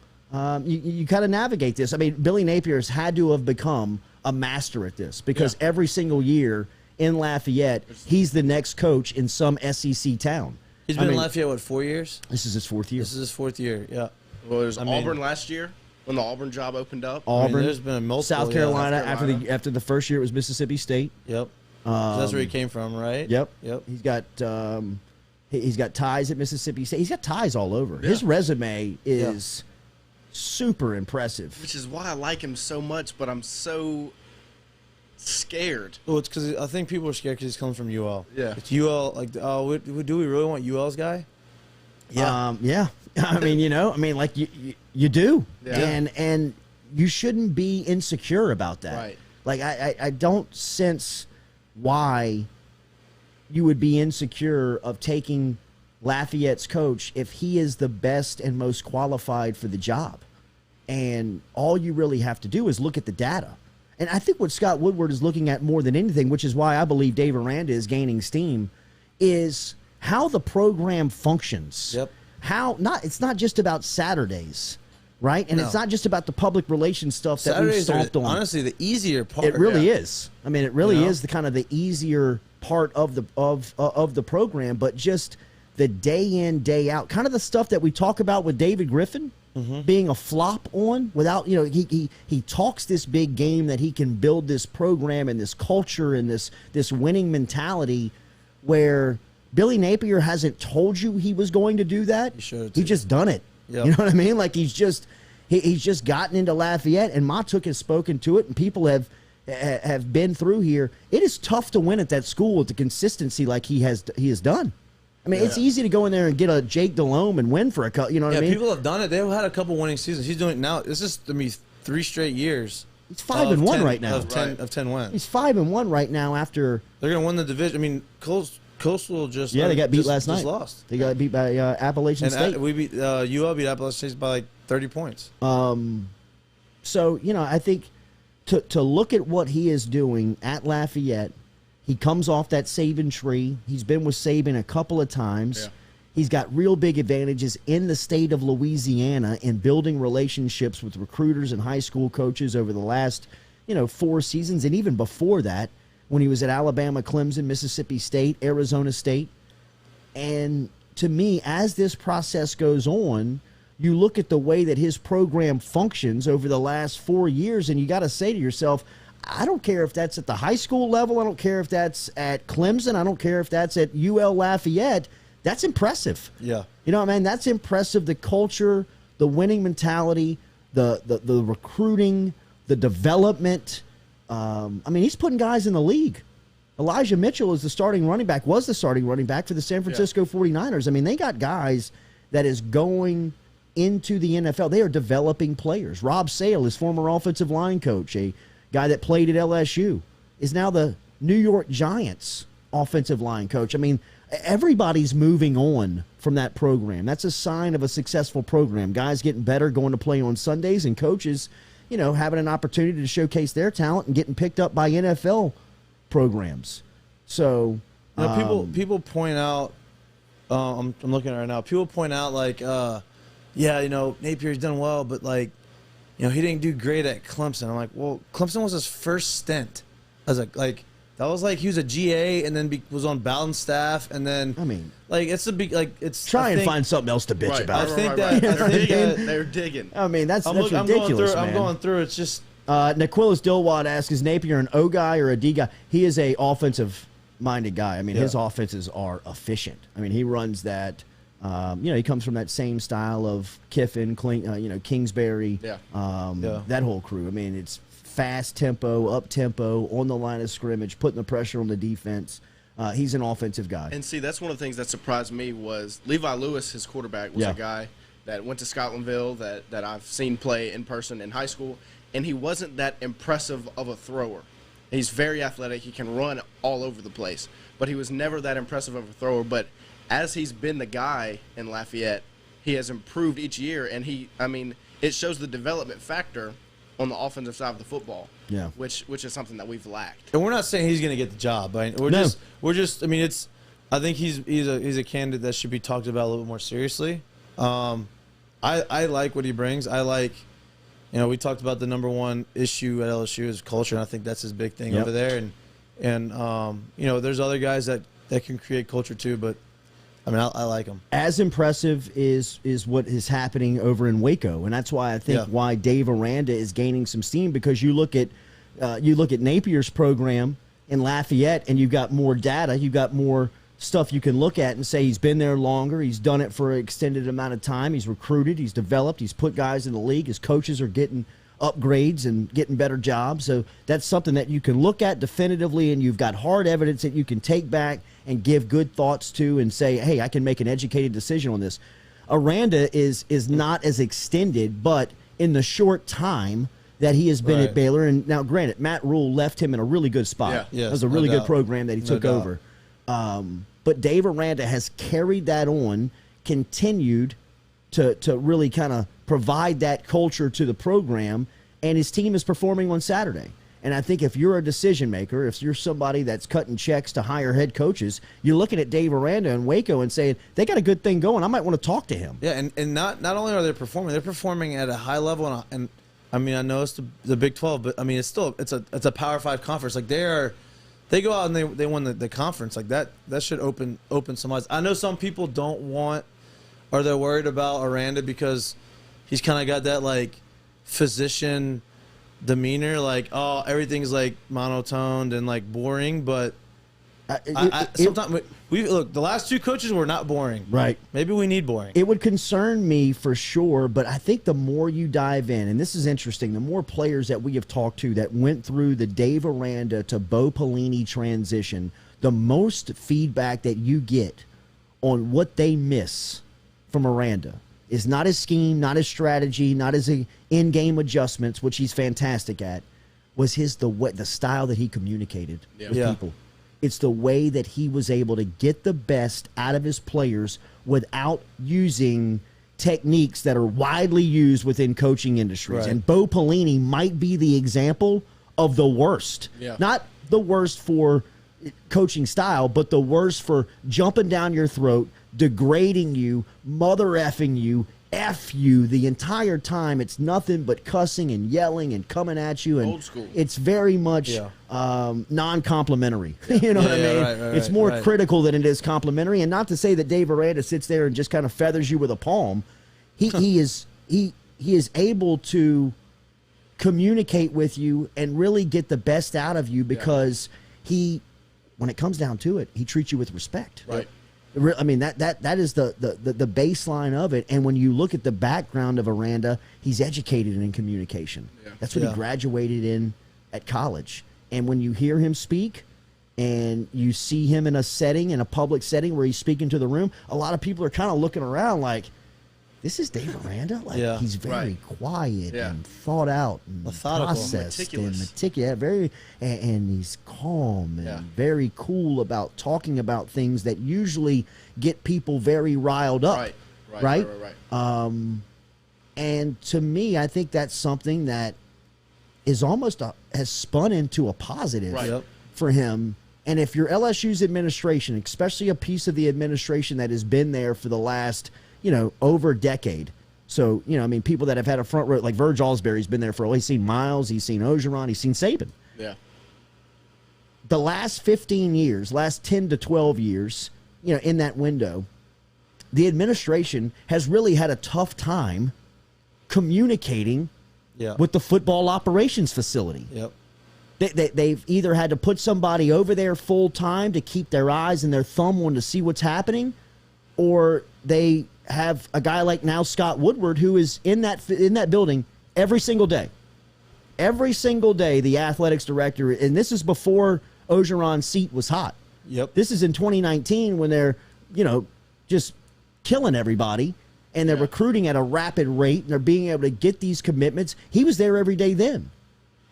you kind of navigate this. I mean, Billy Napier has had to have become a master at this because every single year in Lafayette, he's the next coach in some SEC town. He's been in Lafayette, 4 years? This is his fourth year. This is his fourth year, yeah. Well, there's Auburn last year when the Auburn job opened up. Auburn, there's been multiple. South Carolina. After the first year, it was Mississippi State. Yep. So that's where he came from, right? Yep. Yep. He's got ties at Mississippi State. He's got ties all over. Yeah. His resume is super impressive. Which is why I like him so much, but I'm so scared. Well, it's because I think people are scared because he's coming from UL. Yeah. It's UL. Like, do we really want UL's guy? Yeah. I mean, like you do, Yeah. and you shouldn't be insecure about that. Right. Like I don't sense why you would be insecure of taking Lafayette's coach if he is the best and most qualified for the job. And all you really have to do is look at the data. And I think what Scott Woodward is looking at more than anything, which is why I believe Dave Aranda is gaining steam, is how the program functions. Yep. It's not just about Saturdays, right? And it's not just about the public relations stuff that we've stomped on. Honestly, the easier part. It really is. I mean, it really is the easier part of the program, but just the day in, day out, kind of the stuff that we talk about with David Griffin being a flop on without, he talks this big game that he can build this program and this culture and this winning mentality where Billy Napier hasn't told you he was going to do that. He just done it. Yep. You know what I mean? Like he's just gotten into Lafayette, and Mahtook has spoken to it, and people have been through here. It is tough to win at that school with the consistency like he has done. I mean, it's easy to go in there and get a Jake Delhomme and win for a couple. You know what I mean? People have done it. They've had a couple winning seasons. He's doing it now. This is 3 straight years. He's 5-1 right now. Of 10 wins. He's 5-1 right now after they're going to win the division. I mean, Coastal just they got beat last night. Just lost. They got beat by Appalachian State. We beat UL beat Appalachian State by like 30 points. So I think to look at what he is doing at Lafayette, he comes off that Saban tree. He's been with Saban a couple of times. Yeah. He's got real big advantages in the state of Louisiana in building relationships with recruiters and high school coaches over the last 4 seasons, and even before that, when he was at Alabama, Clemson, Mississippi State, Arizona State. And to me, as this process goes on, you look at the way that his program functions over the last 4 years, and you got to say to yourself, I don't care if that's at the high school level. I don't care if that's at Clemson. I don't care if that's at UL Lafayette. That's impressive. Yeah. You know what I mean? That's impressive. The culture, the winning mentality, the recruiting, the development. I mean, he's putting guys in the league. Elijah Mitchell is the starting running back, was the starting running back for the San Francisco 49ers. I mean, they got guys that is going into the NFL. They are developing players. Rob Sale, his former offensive line coach, a guy that played at LSU, is now the New York Giants offensive line coach. I mean, everybody's moving on from that program. That's a sign of a successful program. Guys getting better, going to play on Sundays, and coaches, having an opportunity to showcase their talent and getting picked up by NFL programs. So, people point out, I'm looking at it right now, people point out like, Napier's done well, but like, he didn't do great at Clemson. I'm like, well, Clemson was his first stint as that was like he was a GA and then was on Bowden's staff, and then it's a big it's try and find something else to bitch about. I think they're digging. I mean, that's ridiculous. I'm going through. It's just Naquilis Dilwad asks, is Napier an O guy or a D guy? He is a offensive minded guy. I mean, his offenses are efficient. I mean, he runs that. He comes from that same style of Kiffin, Kingsbury, that whole crew. I mean, it's fast tempo, up tempo, on the line of scrimmage, putting the pressure on the defense. He's an offensive guy. And see, that's one of the things that surprised me was Levi Lewis, his quarterback, was a guy that went to Scotlandville that I've seen play in person in high school, and he wasn't that impressive of a thrower. He's very athletic. He can run all over the place, but he was never that impressive of a thrower. But as he's been the guy in Lafayette, he has improved each year, and it shows the development factor on the offensive side of the football, which is something that we've lacked. And we're not saying he's going to get the job. I think he's a candidate that should be talked about a little bit more seriously. I like what he brings. I like, we talked about the number one issue at LSU is culture, and I think that's his big thing over there. And there's other guys that can create culture too, but I like him. As impressive is what is happening over in Waco, and that's why I think why Dave Aranda is gaining some steam, because you look at Napier's program in Lafayette, and you've got more data, you've got more stuff you can look at and say he's been there longer, he's done it for an extended amount of time, he's recruited, he's developed, he's put guys in the league, his coaches are getting upgrades and getting better jobs. So that's something that you can look at definitively, and you've got hard evidence that you can take back and give good thoughts to and say, hey, I can make an educated decision on this. Aranda is not as extended, but in the short time that he has been at Baylor, and now granted, Matt Rule left him in a really good spot. Yeah. It was a really good program that he took over. But Dave Aranda has carried that on, continued to really kind of provide that culture to the program, and his team is performing on Saturday. And I think if you're a decision maker, if you're somebody that's cutting checks to hire head coaches, you're looking at Dave Aranda and Waco and saying, they got a good thing going. I might want to talk to him. Yeah, and not only are they performing, they're performing at a high level. And I know it's the Big 12, but it's still it's a Power 5 conference. Like they go out and they won the conference. Like that should open some eyes. I know some people don't want, or they're worried about Aranda because he's kind of got that like physician demeanor, like, oh, everything's like monotoned and like boring, but sometimes we look, the last two coaches were not boring. Right. Maybe we need boring. It would concern me for sure, but I think the more you dive in, and this is interesting, the more players that we have talked to that went through the Dave Aranda to Bo Pelini transition, the most feedback that you get on what they miss from Aranda is not his scheme, not his strategy, not his in-game adjustments, which he's fantastic at, was the style that he communicated with people. It's the way that he was able to get the best out of his players without using techniques that are widely used within coaching industries. Right. And Bo Pelini might be the example of the worst. Yeah. Not the worst for coaching style, but the worst for jumping down your throat, degrading you, mother effing you, F you the entire time. It's nothing but cussing and yelling and coming at you. And old school. It's very much non-complimentary. You know what I mean? Right, it's more critical than it is complimentary. And not to say that Dave Aranda sits there and just kind of feathers you with a palm. He is able to communicate with you and really get the best out of you because when it comes down to it, he treats you with respect. Right. I mean, that is the baseline of it. And when you look at the background of Aranda, he's educated in communication. Yeah. That's what he graduated in at college. And when you hear him speak and you see him in a public setting where he's speaking to the room, a lot of people are kind of looking around like, this is Dave Aranda? Like, he's very quiet and thought out and processed and meticulous. And he's calm and very cool about talking about things that usually get people very riled up. Right. And to me, I think that's something that is almost has spun into a positive for him. And if you're LSU's administration, especially a piece of the administration that has been there for the last over a decade. So, people that have had a front row, like Verge Alsbury's been there he's seen Miles, he's seen Ogeron, he's seen Saban. Yeah. The last 15 years, last 10 to 12 years, in that window, the administration has really had a tough time communicating with the football operations facility. Yep. They've either had to put somebody over there full time to keep their eyes and their thumb on to see what's happening, or they have a guy like now Scott Woodward who is in that building every single day. Every single day, the athletics director, and this is before Orgeron's seat was hot. Yep. This is in 2019 when they're, just killing everybody, and they're recruiting at a rapid rate, and they're being able to get these commitments. He was there every day then.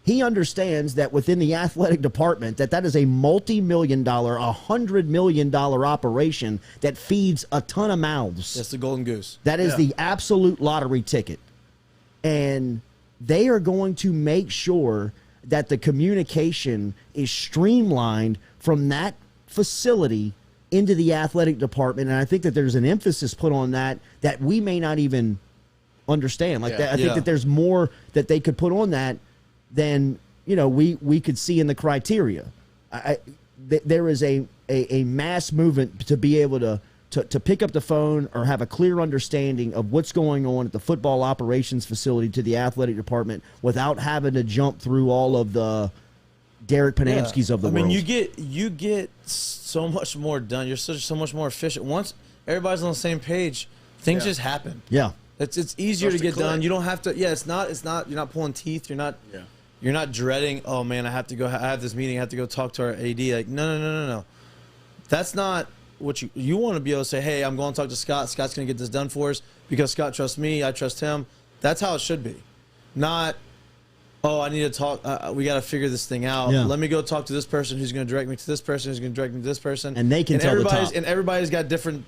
He understands that within the athletic department, that is a multi-million-dollar, $100 million operation that feeds a ton of mouths. That's the golden goose. That is the absolute lottery ticket. And they are going to make sure that the communication is streamlined from that facility into the athletic department. And I think that there's an emphasis put on that we may not even understand. I think that there's more that they could put on that than we could see in the criteria. There is a mass movement to be able to pick up the phone or have a clear understanding of what's going on at the football operations facility to the athletic department without having to jump through all of the Derek Panamskis of the world. I mean, you get so much more done. You're so much more efficient. Once everybody's on the same page, things just happen. Yeah. It's easier to get done. You don't have to. Yeah, it's not. You're not pulling teeth. You're not dreading. Oh man, I have to go. I have this meeting. I have to go talk to our AD. Like no. That's not what you want to be able to say. Hey, I'm going to talk to Scott. Scott's going to get this done for us because Scott trusts me. I trust him. That's how it should be. Not. Oh, I need to talk. We got to figure this thing out. Yeah. Let me go talk to this person who's going to direct me to this person who's going to direct me to this person. And they can tell the top. And everybody's got different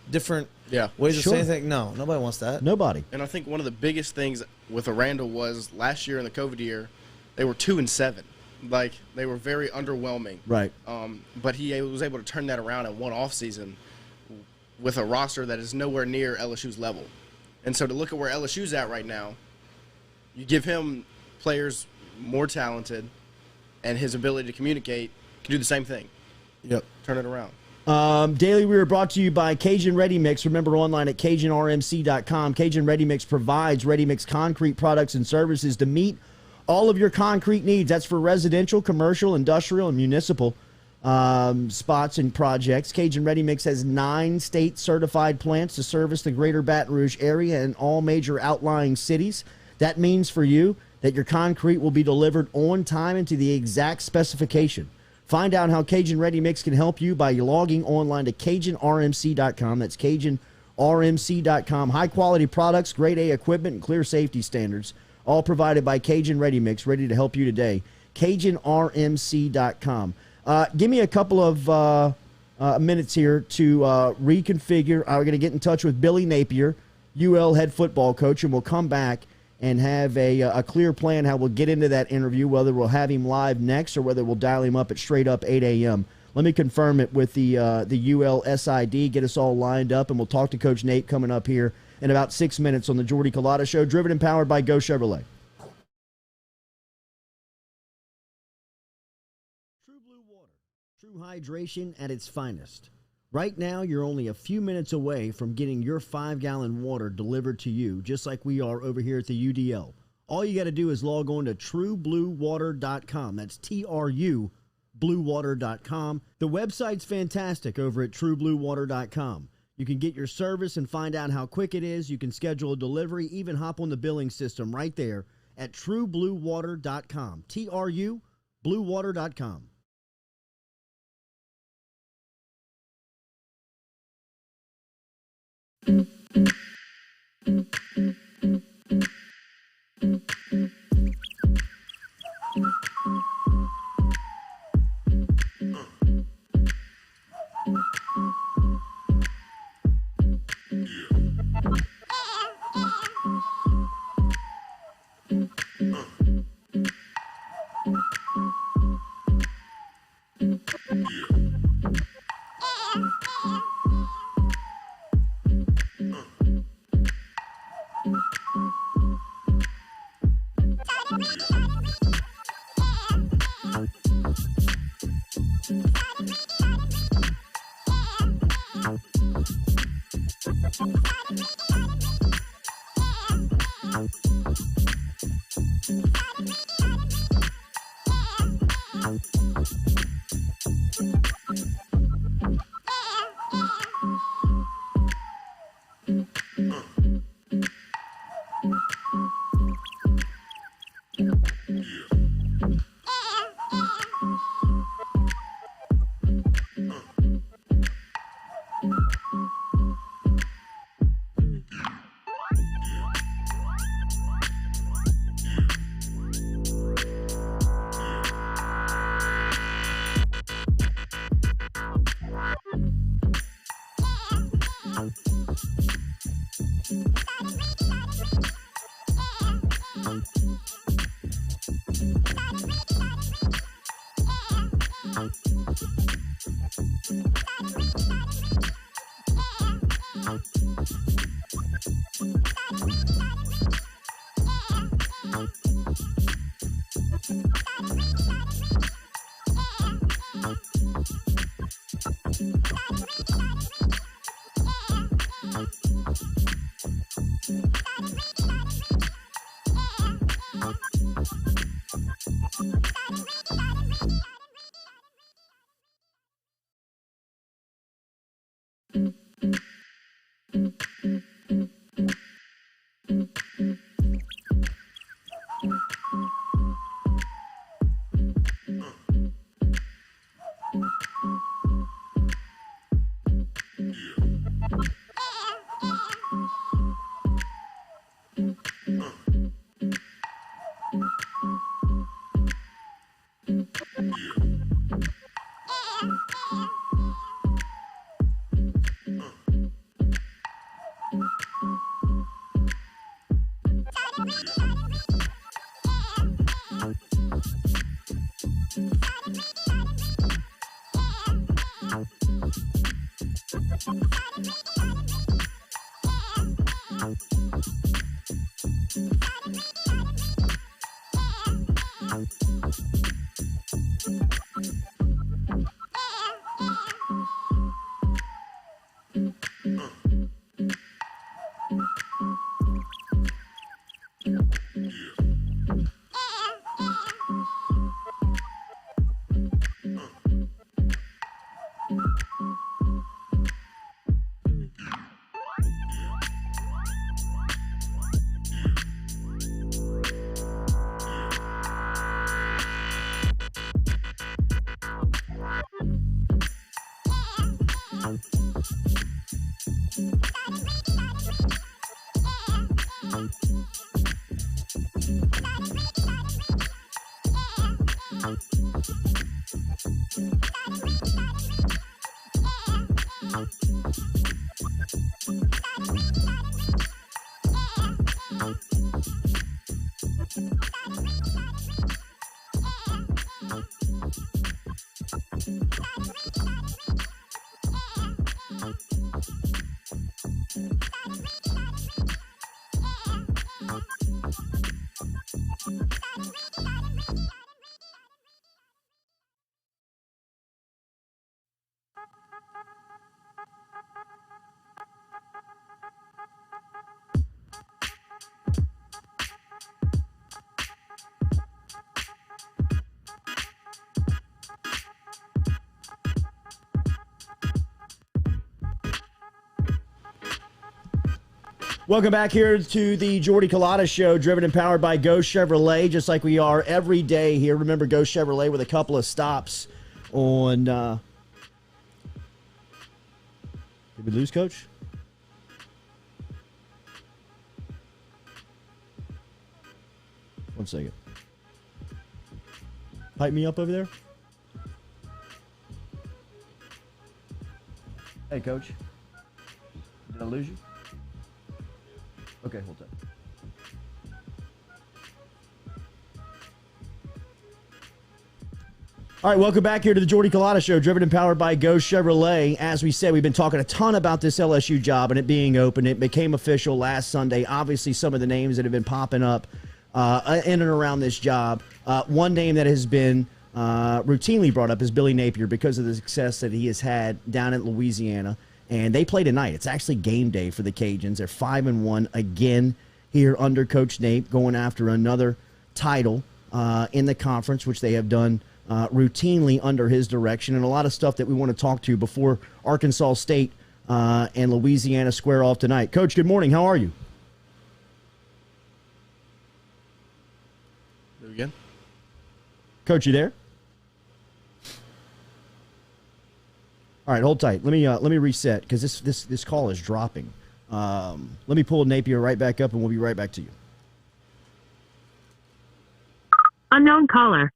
ways of saying things. No, nobody wants that. Nobody. And I think one of the biggest things with Randall was last year in the COVID year, they were 2-7. Like, they were very underwhelming. Right. But he was able to turn that around in one offseason with a roster that is nowhere near LSU's level. And so to look at where LSU's at right now, you give him players more talented, and his ability to communicate can do the same thing. Yep. Turn it around. Daily, we are brought to you by Cajun Ready Mix. Remember, online at CajunRMC.com. Cajun Ready Mix provides ready mix concrete products and services to meet all of your concrete needs. That's for residential, commercial, industrial, and municipal spots and projects. Cajun Ready Mix has 9 state-certified plants to service the greater Baton Rouge area and all major outlying cities. That means for you that your concrete will be delivered on time and to the exact specification. Find out how Cajun Ready Mix can help you by logging online to CajunRMC.com. That's CajunRMC.com. High-quality products, grade A equipment, and clear safety standards, all provided by Cajun Ready Mix, ready to help you today. CajunRMC.com. Give me a couple of minutes here to reconfigure. We're going to get in touch with Billy Napier, UL head football coach, and we'll come back and have a clear plan how we'll get into that interview, whether we'll have him live next or whether we'll dial him up at straight up 8 a.m. Let me confirm it with the UL SID, get us all lined up, and we'll talk to Coach Nate coming up here in about 6 minutes on the Jordy Culotta Show, driven and powered by Go Chevrolet. True Blue Water, true hydration at its finest. Right now, you're only a few minutes away from getting your 5-gallon water delivered to you, just like we are over here at the UDL. All you got to do is log on to truebluewater.com. That's TRU, bluewater.com. The website's fantastic over at truebluewater.com. You can get your service and find out how quick it is. You can schedule a delivery, even hop on the billing system right there at truebluewater.com. TRU, bluewater.com. Welcome back here to the Jordy Culotta Show, driven and powered by Go Chevrolet, just like we are every day here. Remember, Go Chevrolet with a couple of stops on... Did we lose, Coach? One second. Pipe me up over there. Hey, Coach. Did I lose you? Okay, hold tight. All right, welcome back here to the Jordy Culotta Show, driven and powered by Go Chevrolet. As we said, we've been talking a ton about this LSU job and it being open. It became official last Sunday. Obviously, some of the names that have been popping up in and around this job. One name that has been routinely brought up is Billy Napier because of the success that he has had down in Louisiana. And they play tonight. It's actually game day for the Cajuns. They're 5-1 again here under Coach Nape, going after another title in the conference, which they have done routinely under his direction. And a lot of stuff that we want to talk to before Arkansas State and Louisiana square off tonight. Coach, good morning. How are you? Do it again. Coach, you there? All right, hold tight. Let me reset because this call is dropping. Let me pull Napier right back up, and we'll be right back to you. Unknown caller.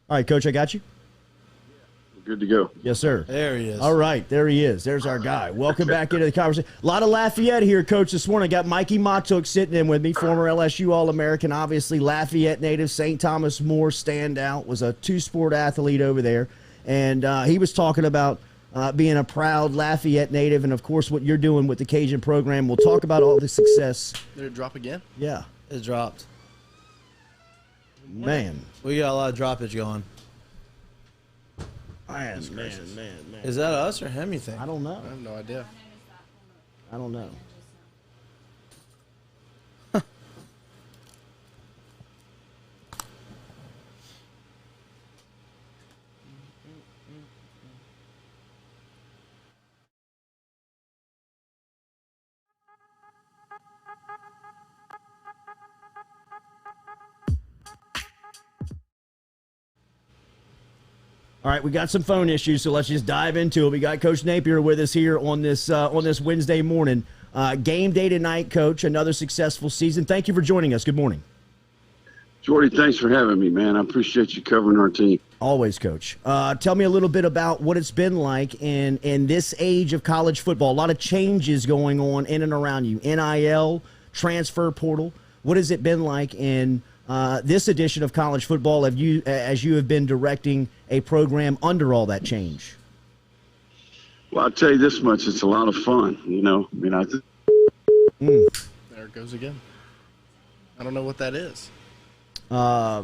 All right, Coach, I got you. Good to go. Yes, sir. There he is. All right, there he is. There's our guy. Welcome back into the conversation. A lot of Lafayette here, Coach, this morning. I got Mikie Mahtook sitting in with me, former LSU All-American, obviously Lafayette native, St. Thomas More standout, was a two-sport athlete over there. And he was talking about being a proud Lafayette native and, of course, what you're doing with the Cajun program. We'll talk about all the success. Did it drop again? Yeah. It dropped. Man. We got a lot of droppage going. Man. Is that us or him, you think? I don't know. I have no idea. I don't know. All right, we got some phone issues, so let's just dive into it. We got Coach Napier with us here on this Wednesday morning. Game day tonight, Coach. Another successful season. Thank you for joining us. Good morning. Jordy, thanks for having me, man. I appreciate you covering our team. Always, Coach. Tell me a little bit about what it's been like in this age of college football. A lot of changes going on in and around you. NIL, transfer portal. What has it been like in this edition of college football as you have been directing a program under all that change? Well, I'll tell you this much. It's a lot of fun, you know. I mean, There it goes again. I don't know what that is. We're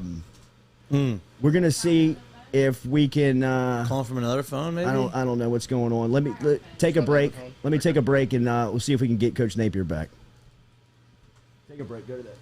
going to see if we can Calling from another phone, maybe? I don't know what's going on. Let me take a break. Let me take a break, and we'll see if we can get Coach Napier back. Take a break. Go to that.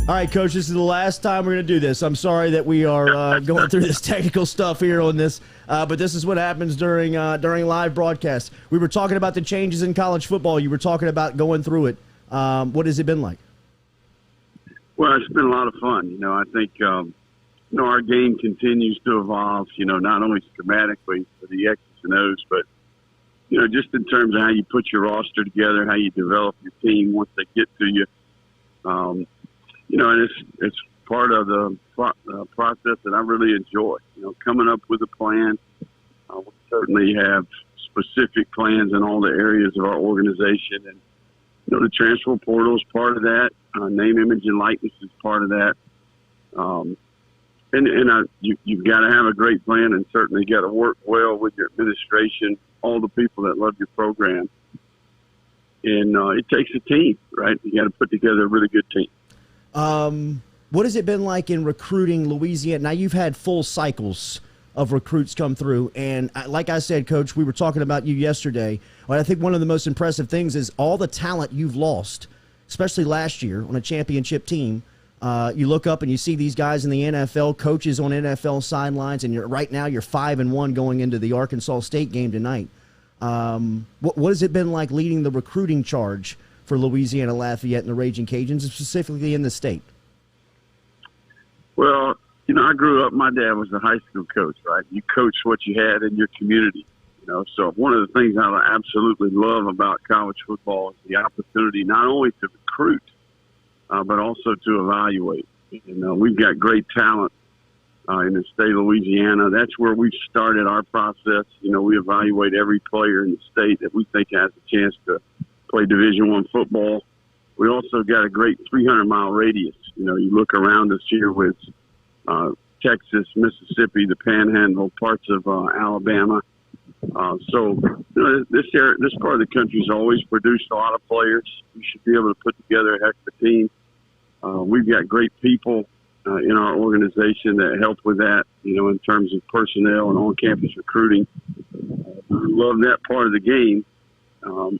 All right, Coach, this is the last time we're going to do this. I'm sorry that we are going through this technical stuff here on this, but this is what happens during live broadcasts. We were talking about the changes in college football. You were talking about going through it. What has it been like? well, it's been a lot of fun. You know, I think, our game continues to evolve, not only schematically for the X's and O's, but, just in terms of how you put your roster together, how you develop your team once they get to you. And it's part of the process that I really enjoy. Coming up with a plan. We certainly have specific plans in all the areas of our organization, and the transfer portal is part of that. Name, image, and likeness is part of that. You've got to have a great plan, and certainly got to work well with your administration, all the people that love your program. And it takes a team, right? You got to put together a really good team. What has it been like in recruiting Louisiana? Now, you've had full cycles of recruits come through. And like I said, Coach, we were talking about you yesterday. But I think one of the most impressive things is all the talent you've lost, especially last year on a championship team. You look up and you see these guys in the NFL, coaches on NFL sidelines, and right now you're 5-1 going into the Arkansas State game tonight. What has it been like leading the recruiting charge for Louisiana Lafayette and the Raging Cajuns, specifically in the state? Well, I grew up, my dad was a high school coach, right? You coach what you had in your community, So one of the things I absolutely love about college football is the opportunity not only to recruit, but also to evaluate. We've got great talent in the state of Louisiana. That's where we started our process. We evaluate every player in the state that we think has a chance to play Division I football. We also got a great 300-mile radius. You look around us here with Texas, Mississippi, the Panhandle, parts of Alabama. So this part of the country has always produced a lot of players. We should be able to put together a heck of a team. We've got great people in our organization that help with that, in terms of personnel and on-campus recruiting. We love that part of the game. And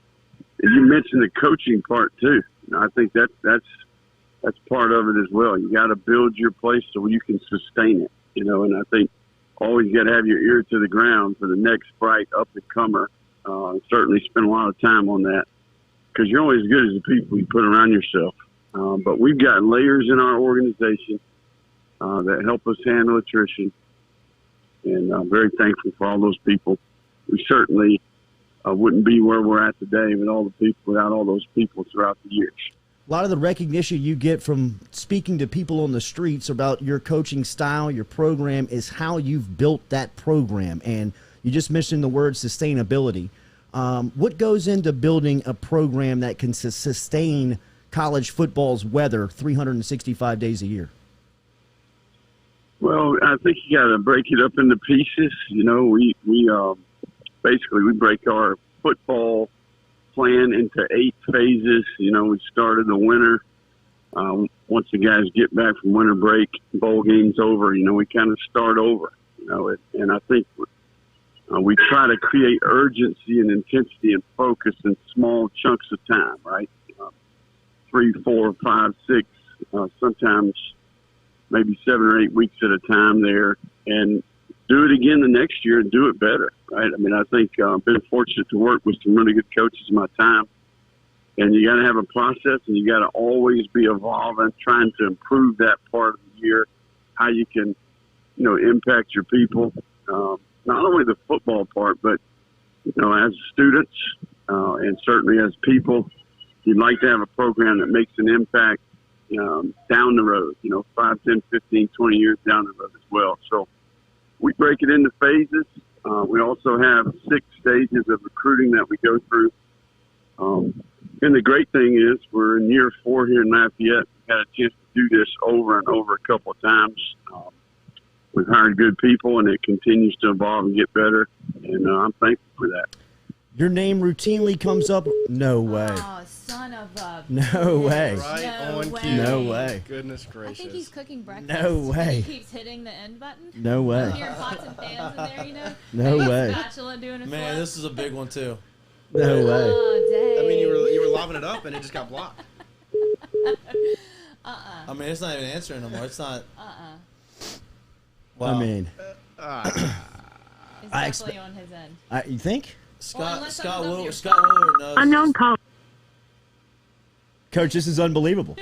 you mentioned the coaching part too. I think that's part of it as well. You got to build your place so you can sustain it, and I think always got to have your ear to the ground for the next bright up-and-comer. Certainly spend a lot of time on that because you're only as good as the people you put around yourself. But we've got layers in our organization that help us handle attrition, and I'm very thankful for all those people. We certainly wouldn't be where we're at today without all those people throughout the years. A lot of the recognition you get from speaking to people on the streets about your coaching style, your program, is how you've built that program. And you just mentioned the word sustainability. What goes into building a program that can sustain college football's weather 365 days a year? Well, I think you got to break it up into pieces. We basically we break our football plan into 8 phases. We started the winter. Once the guys get back from winter break, bowl game's over, we kind of start over, and I think we try to create urgency and intensity and focus in small chunks of time, right? 3, 4, 5, 6, sometimes maybe 7 or 8 weeks at a time there, and do it again the next year and do it better, right? I think I've been fortunate to work with some really good coaches in my time, and you got to have a process, and you got to always be evolving, trying to improve that part of the year, how you can, impact your people, not only the football part, but, as students and certainly as people, you'd like to have a program that makes an impact down the road, 5, 10, 15, 20 years down the road as well. So we break it into phases. We also have 6 stages of recruiting that we go through. And the great thing is we're in year 4 here in Lafayette. We've had a chance to do this over and over a couple of times. We've hired good people, and it continues to evolve and get better. And I'm thankful for that. Your name routinely comes up. No way. Oh, son of a. No way. Right No on way. cue. No way. Goodness I gracious. think he's cooking breakfast. No way. He keeps hitting the end button. No way. I'm hearing pots and pans in there, No Maybe way. Spatula doing a Man, flip. this is a big one too. No way. Oh, dang. I mean, you were lobbing it up and it just got blocked. I mean, it's not even answering no more. It's not. I mean, It's I definitely on his end. you think? Scott unless Scott someone's up Will, your Scott Willard knows. Unknown caller. Coach, this is unbelievable.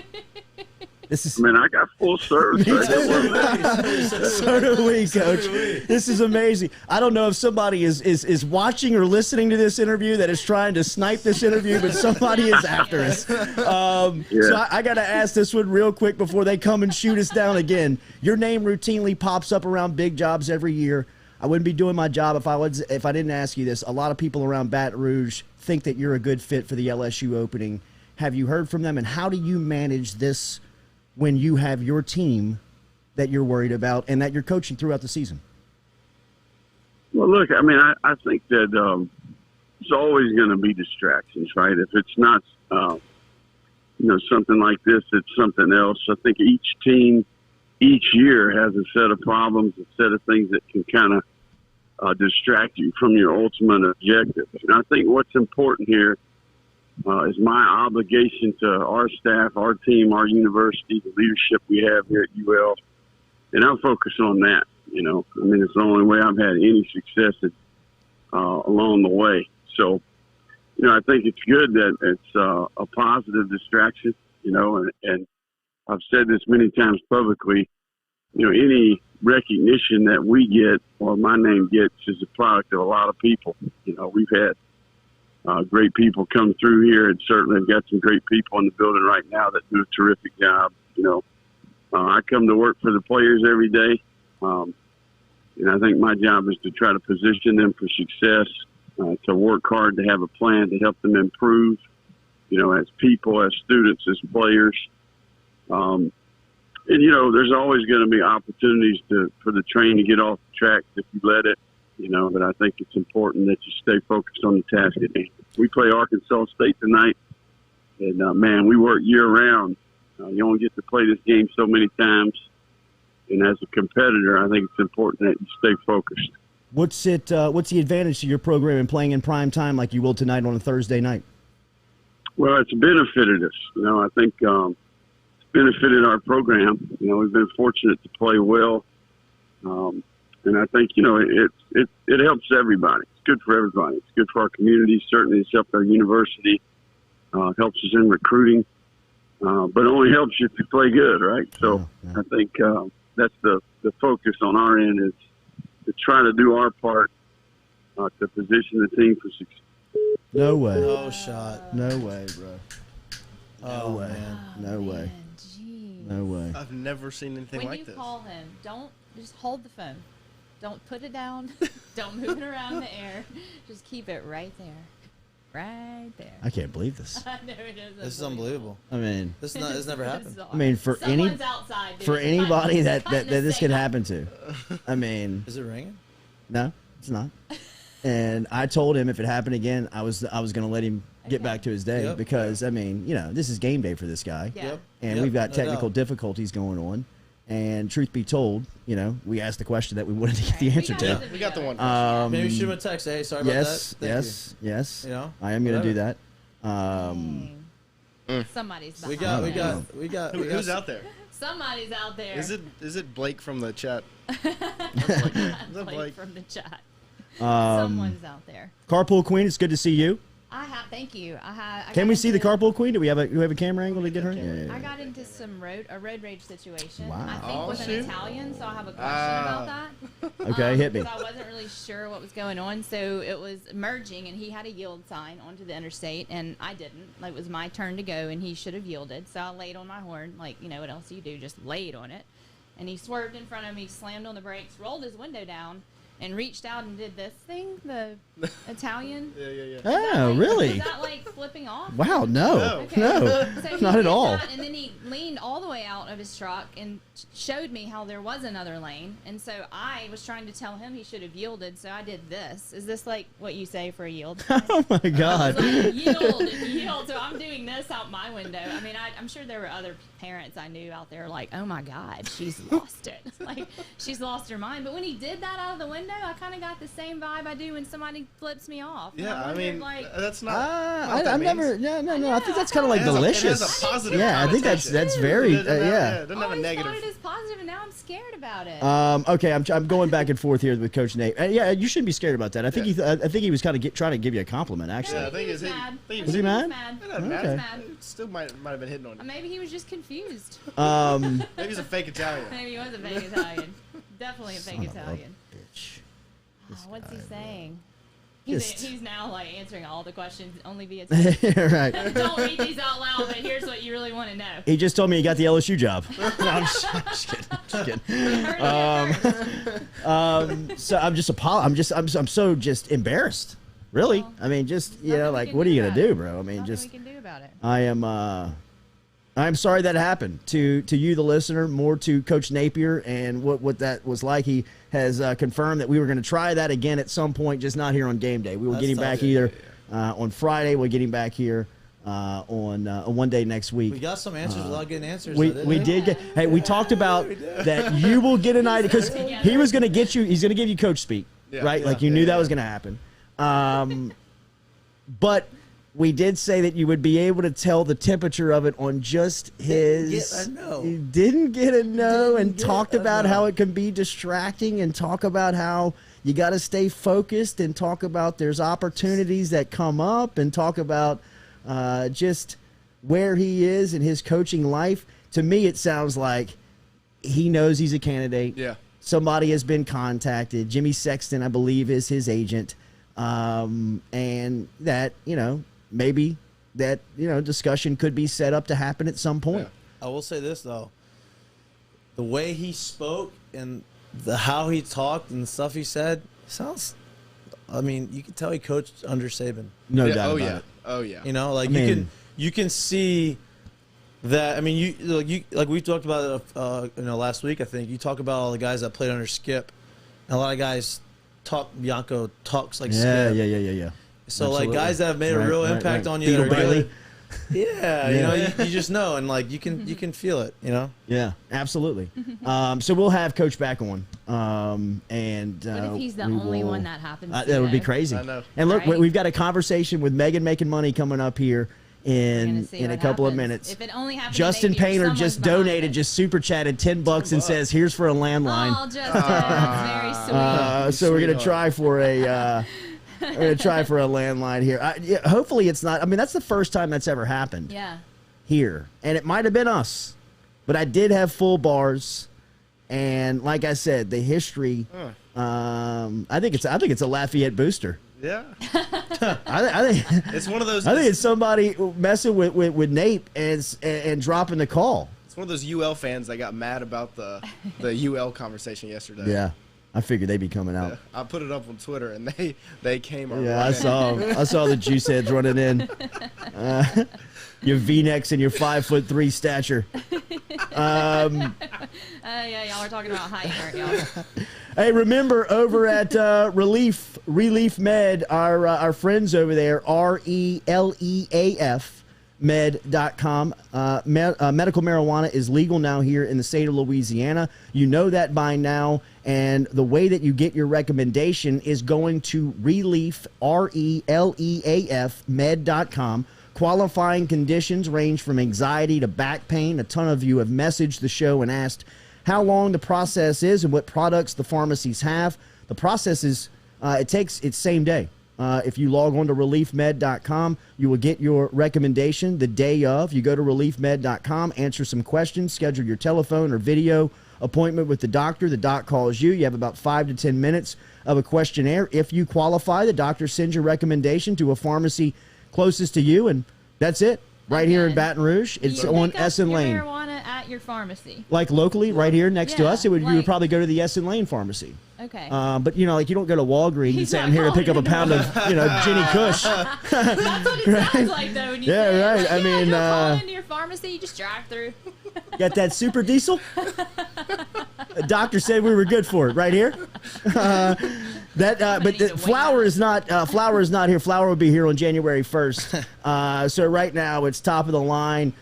This is I got full service. Right? so do we, Coach. This is amazing. I don't know if somebody is watching or listening to this interview that is trying to snipe this interview, but somebody is after us. So I got to ask this one real quick before they come and shoot us down again. Your name routinely pops up around big jobs every year. I wouldn't be doing my job if I didn't ask you this. A lot of people around Baton Rouge think that you're a good fit for the LSU opening. Have you heard from them, and how do you manage this when you have your team that you're worried about and that you're coaching throughout the season? Well, look, I think that there's always going to be distractions, right? If it's not, something like this, it's something else. I think each team each year has a set of problems, a set of things that can kind of distract you from your ultimate objective. And I think what's important here is my obligation to our staff, our team, our university, the leadership we have here at UL, and I'll focus on that. You know, I mean, it's the only way I've had any success along the way. So, you know, I think it's good that it's a positive distraction, you know, and I've said this many times publicly, you know, any recognition that we get or my name gets is a product of a lot of people. You know, we've had great people come through here, and certainly have got some great people in the building right now that do a terrific job. You know, I come to work for the players every day, and I think my job is to try to position them for success, to work hard, to have a plan to help them improve, you know, as people, as students, as players. And, you know, there's always going to be opportunities for the train to get off the track if you let it, you know, but I think it's important that you stay focused on the task at hand. We play Arkansas State tonight, and, man, we work year-round. You only get to play this game so many times, and as a competitor, I think it's important that you stay focused. What's the advantage to your program in playing in prime time like you will tonight on a Thursday night? Well, it's benefited us. You know, I think it's benefited our program. You know, we've been fortunate to play well, and I think, you know, it helps everybody. It's good for everybody. It's good for our community. Certainly, it's helped our university. Helps us in recruiting, but it only helps you if you play good, right? So I think that's the focus on our end is to try to do our part to position the team for success. No way. No shot. No way, bro. Oh, way. man. No way. Jeez. No way. I've never seen anything When like you this. call him, don't just hold the phone. Don't put it down. Don't move it around in the air. Just keep it right there. Right there. I can't believe this. I know it is. This is unbelievable. I mean, This never happened. I mean, for Someone's outside, dude. for anybody that Cutting this thing could up. happen to, I mean, Is it ringing? no, it's not. And I told him if it happened again, I was going to let him get back to his day Yep. because I mean, you know, this is game day for this guy, Yeah. Yep. and Yep, we've got no technical doubt. difficulties going on. And truth be told, you know, we asked the question that we wanted to get the Right, answer we to. got the We got the video. one. Maybe shoot him a text. Hey, sorry Yes, about that. Thank yes. You know, I am going to do whatever. that. Somebody's We behind got. us. We got. Who's out there? Somebody's out there. Is it Blake from the chat? Blake Blake? from the chat. Um, Someone's out there. Carpool Queen, it's good to see you. Thank you. I Can got we see the into- Carpool Queen? Do we have a camera angle to get her? Yeah. I got into some road rage situation. Wow. I think Oh, with shoot. an Italian, so I have a question about that. Okay, hit me. So I wasn't really sure what was going on. So it was merging, and he had a yield sign onto the interstate, and I didn't. Like, it was my turn to go, and he should have yielded. So I laid on my horn, like, you know, what else do you do? Just laid on it. And he swerved in front of me, slammed on the brakes, rolled his window down, and reached out and did this thing, the Italian. Yeah. Oh, Is really? that like flipping off? Wow, no. Okay. No, So he not at did all. that, and then he leaned all the way out of his truck and showed me how there was another lane. And so I was trying to tell him he should have yielded. So I did this. Is this like what you say for a yield? Oh, my God. Like, yield. So I'm doing this out my window. I mean, I'm sure there were other parents I knew out there like, oh my God, she's lost it. Like, she's lost her mind. But when he did that out of the window, I kind of got the same vibe I do when somebody flips me off. And Yeah, I wondered, mean, like, that's not. I've never. Yeah, no. I think that's kind of like It has a- it has a delicious. positive Yeah, I think that's connotation. very. It doesn't have- Yeah. it doesn't have a always negative. thought it as positive, and now I'm scared about it. Okay, I'm going back and forth here with Coach Nate. Yeah, you shouldn't be scared about that. I think I think he was kind of trying to give you a compliment, actually. Yeah, I think he was it's- mad. I think Was he mad? It doesn't He matter. was mad. It still might have been hitting on you. Maybe he was just confused. Maybe he's a fake Italian. Maybe he was a fake Italian. Definitely a fake Son of a Italian. bitch. Oh, what's he saying? Just- He's now like answering all the questions only via text. Right. Don't read these out loud, but here's what you really want to know. He just told me he got the LSU job. No, I'm just kidding. Just kidding. Heard it first. So I'm so just embarrassed. Really? Well, I mean, just Nothing we like, can what are you do gonna about it. do, bro? I mean, Nothing just we can do about it. I'm sorry that happened to you, the listener, more to Coach Napier and what that was like. He has confirmed that we were going to try that again at some point, just not here on game day. We will get him That's back tough. either on Friday. We'll get him back here on one day next week. We got some answers without getting answers. We did get. Hey, we talked about that. You will get an idea because he was going to get you. He's going to give you coach speak, right? Like you knew that was going to happen. But we did say that you would be able to tell the temperature of it on just his. He didn't get a no, and talked about how it can be distracting, and talk about how you got to stay focused, and talk about there's opportunities that come up, and talk about just where he is in his coaching life. To me, it sounds like he knows he's a candidate. Yeah. Somebody has been contacted. Jimmy Sexton, I believe, is his agent. And that, maybe that, discussion could be set up to happen at some point. I will say this, though. The way he spoke and how he talked and the stuff he said sounds, you can tell he coached under Saban. No doubt about it. Oh, yeah. You can see that. You like we talked about it, last week. I think you talk about all the guys that played under Skip. And a lot of guys Bianco talks like Skip. Yeah. So Absolutely. guys that have made a real impact on you. Beetle Bailey. You just know, and you can feel it. Yeah, absolutely. So we'll have Coach back on. And What if he's the only one that happens? That would be crazy. I know. And look, Right? we've got a conversation with Megan Making Money coming up here in a couple of minutes. If it only happens Justin Painter just donated, just super chatted $10 and says, "Here's for a landline." Oh, Justin, that's very sweet. So we're gonna try for a. We're gonna try for a landline here. Hopefully it's not. That's the first time that's ever happened. Yeah. Here, and it might have been us, but I did have full bars, and like I said, the history. I think it's a Lafayette booster. Yeah. I think It's one of those. I think it's somebody messing with Nate and dropping the call. It's one of those UL fans that got mad about the UL conversation yesterday. Yeah, I figured they'd be coming out. Yeah. I put it up on Twitter, and they came. Yeah, I saw the juice heads running in. Your V-necks and your 5'3" stature. Yeah, y'all are talking about height, aren't y'all? Hey, remember over at Relief Med, our friends over there, RELEAF med.com. Medical marijuana is legal now here in the state of Louisiana. You know that by now. And the way that you get your recommendation is going to Relief, RELEAF med.com. Qualifying conditions range from anxiety to back pain. A ton of you have messaged the show and asked how long the process is and what products the pharmacies have. The process is, it's same day. If you log on to reliefmed.com, you will get your recommendation the day of. You go to reliefmed.com, answer some questions, schedule your telephone or video appointment with the doctor. The doc calls you. You have about 5 to 10 minutes of a questionnaire. If you qualify, the doctor sends your recommendation to a pharmacy closest to you, and that's it. Right here in Baton Rouge. It's on Essen Lane. Marijuana at your pharmacy. Like locally, right here next to Yeah, us, you would probably go to the Essen Lane pharmacy. Okay. But you don't go to Walgreens and say, "I'm here to pick up a pound of Ginny Kush." That's what it sounds like, though. When you Yeah, say it. right. Like, I mean, you call into your pharmacy, you just drive through. Got that super diesel? The doctor said we were good for it right here. But the flour is not here. Flour will be here on January 1st. So right now it's top of the line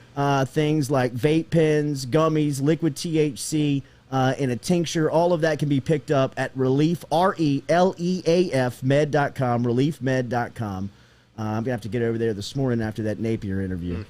things like vape pens, gummies, liquid THC, in a tincture. All of that can be picked up at Relief, RELEAF med.com, reliefmed.com. I'm going to have to get over there this morning after that Napier interview.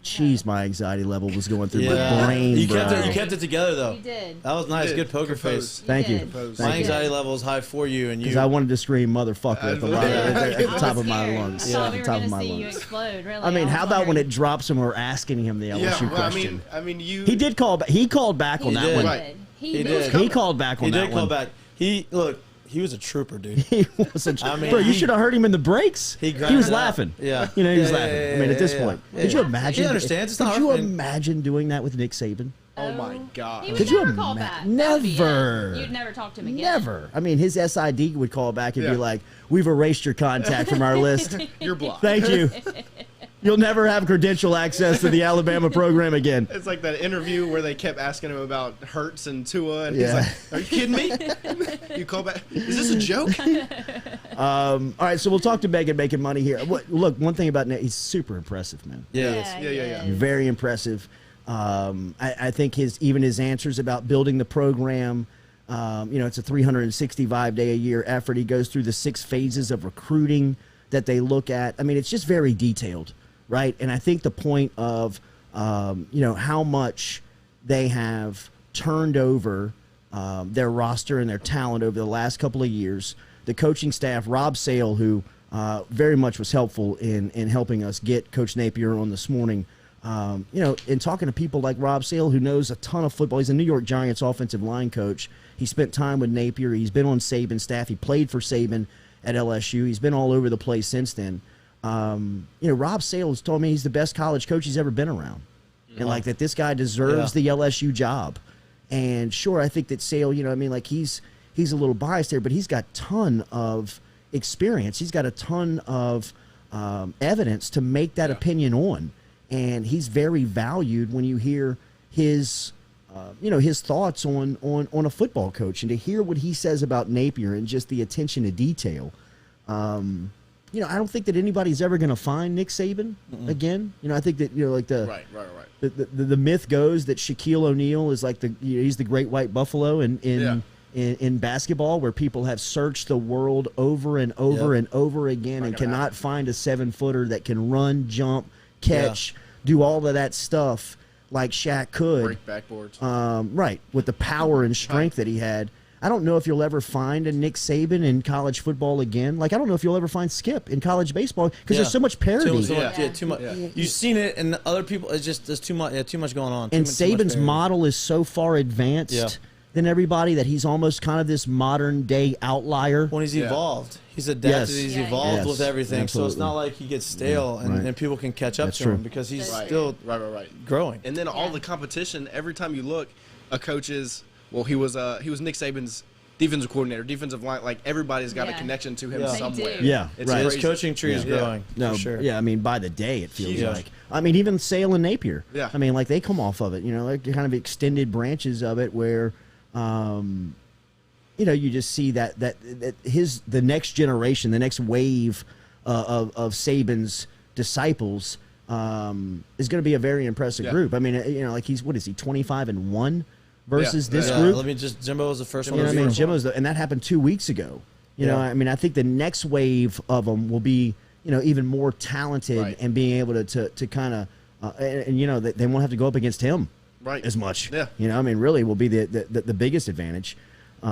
Jeez, my anxiety level was going through my brain. You kept it together, though. You did. That was nice. Good poker face. Thank you. My anxiety level is high for you, and Because I wanted to scream "motherfucker" at the top of my lungs. I thought we At were the top going of to my see you lungs. explode. Really. I mean, how about when it drops and we're asking him the LSU question? He did call back. He called back on that one. Right. He did. He called back on that one. He did call back. He was a trooper, dude. He was bro, you should have heard him in the breaks. He was laughing. Yeah. He was laughing. I mean, at this point. Could you imagine? He understands. It's not Could you hard. imagine doing that with Nick Saban? Oh my God. He would Could you never call back. Never. You'd never talk to him again. Never. I mean, his SID would call back and be Yeah. like, "We've erased your contact from our list. You're blocked. Thank you." You'll never have credential access to the Alabama program again. It's like that interview where they kept asking him about Hurts and Tua, and Yeah. he's like, "Are you kidding me? You call back? Is this a joke?" All right, so we'll talk to Megan making money here. Look, one thing about Nate, he's super impressive, man. Yeah. Yeah. Very impressive. I think his answers about building the program. It's a 365-day-a-year effort. He goes through the 6 phases of recruiting that they look at. I mean, it's just very detailed, right? And I think the point of, how much they have turned over their roster and their talent over the last couple of years. The coaching staff, Rob Sale, who very much was helpful in helping us get Coach Napier on this morning. In talking to people like Rob Sale, who knows a ton of football. He's a New York Giants offensive line coach. He spent time with Napier. He's been on Saban's staff. He played for Saban at LSU. He's been all over the place since then. Rob Sale has told me he's the best college coach he's ever been around. And like that this guy deserves the LSU job. And sure, I think that Sale, he's a little biased there, but he's got a ton of experience. He's got a ton of evidence to make that opinion on. And he's very valued when you hear his thoughts on a football coach, and to hear what he says about Napier and just the attention to detail. I don't think that anybody's ever going to find Nick Saban again. I think that Right. The myth goes that Shaquille O'Neal is like he's the great white buffalo in basketball, where people have searched the world over and over and over again and cannot find a 7-footer that can run, jump, catch, do all of that stuff like Shaq could. Break backboards. Right, with the power and strength that he had. I don't know if you'll ever find a Nick Saban in college football again. Like, I don't know if you'll ever find Skip in college baseball because there's so much parity. Too much. You've seen it, and other people, it's just there's too much going on. And Saban's model is so far advanced than everybody that he's almost kind of this modern-day outlier. When he's evolved. He's adapted. He's evolved with everything. Absolutely. So it's not like he gets stale and people can catch up to him because he's still growing. And then all the competition, every time you look, a coach is, he was Nick Saban's defensive coordinator, defensive line. Like, everybody's got a connection to him somewhere. Yeah, it's right. His coaching tree is growing. No, for sure. Yeah, I mean, by the day it feels like. I mean, even Sale and Napier. Yeah. I mean, like, they come off of it. Like kind of extended branches of it where, you just see that the next generation, the next wave of Saban's disciples is going to be a very impressive group. I mean, like he's 25-1 versus this group. Jimbo was the first one. I mean, Jimbo's and that happened 2 weeks ago. I mean, I think the next wave of them will be, even more talented and being able to kind of, they won't have to go up against him as much. Yeah. I mean, really will be the biggest advantage. So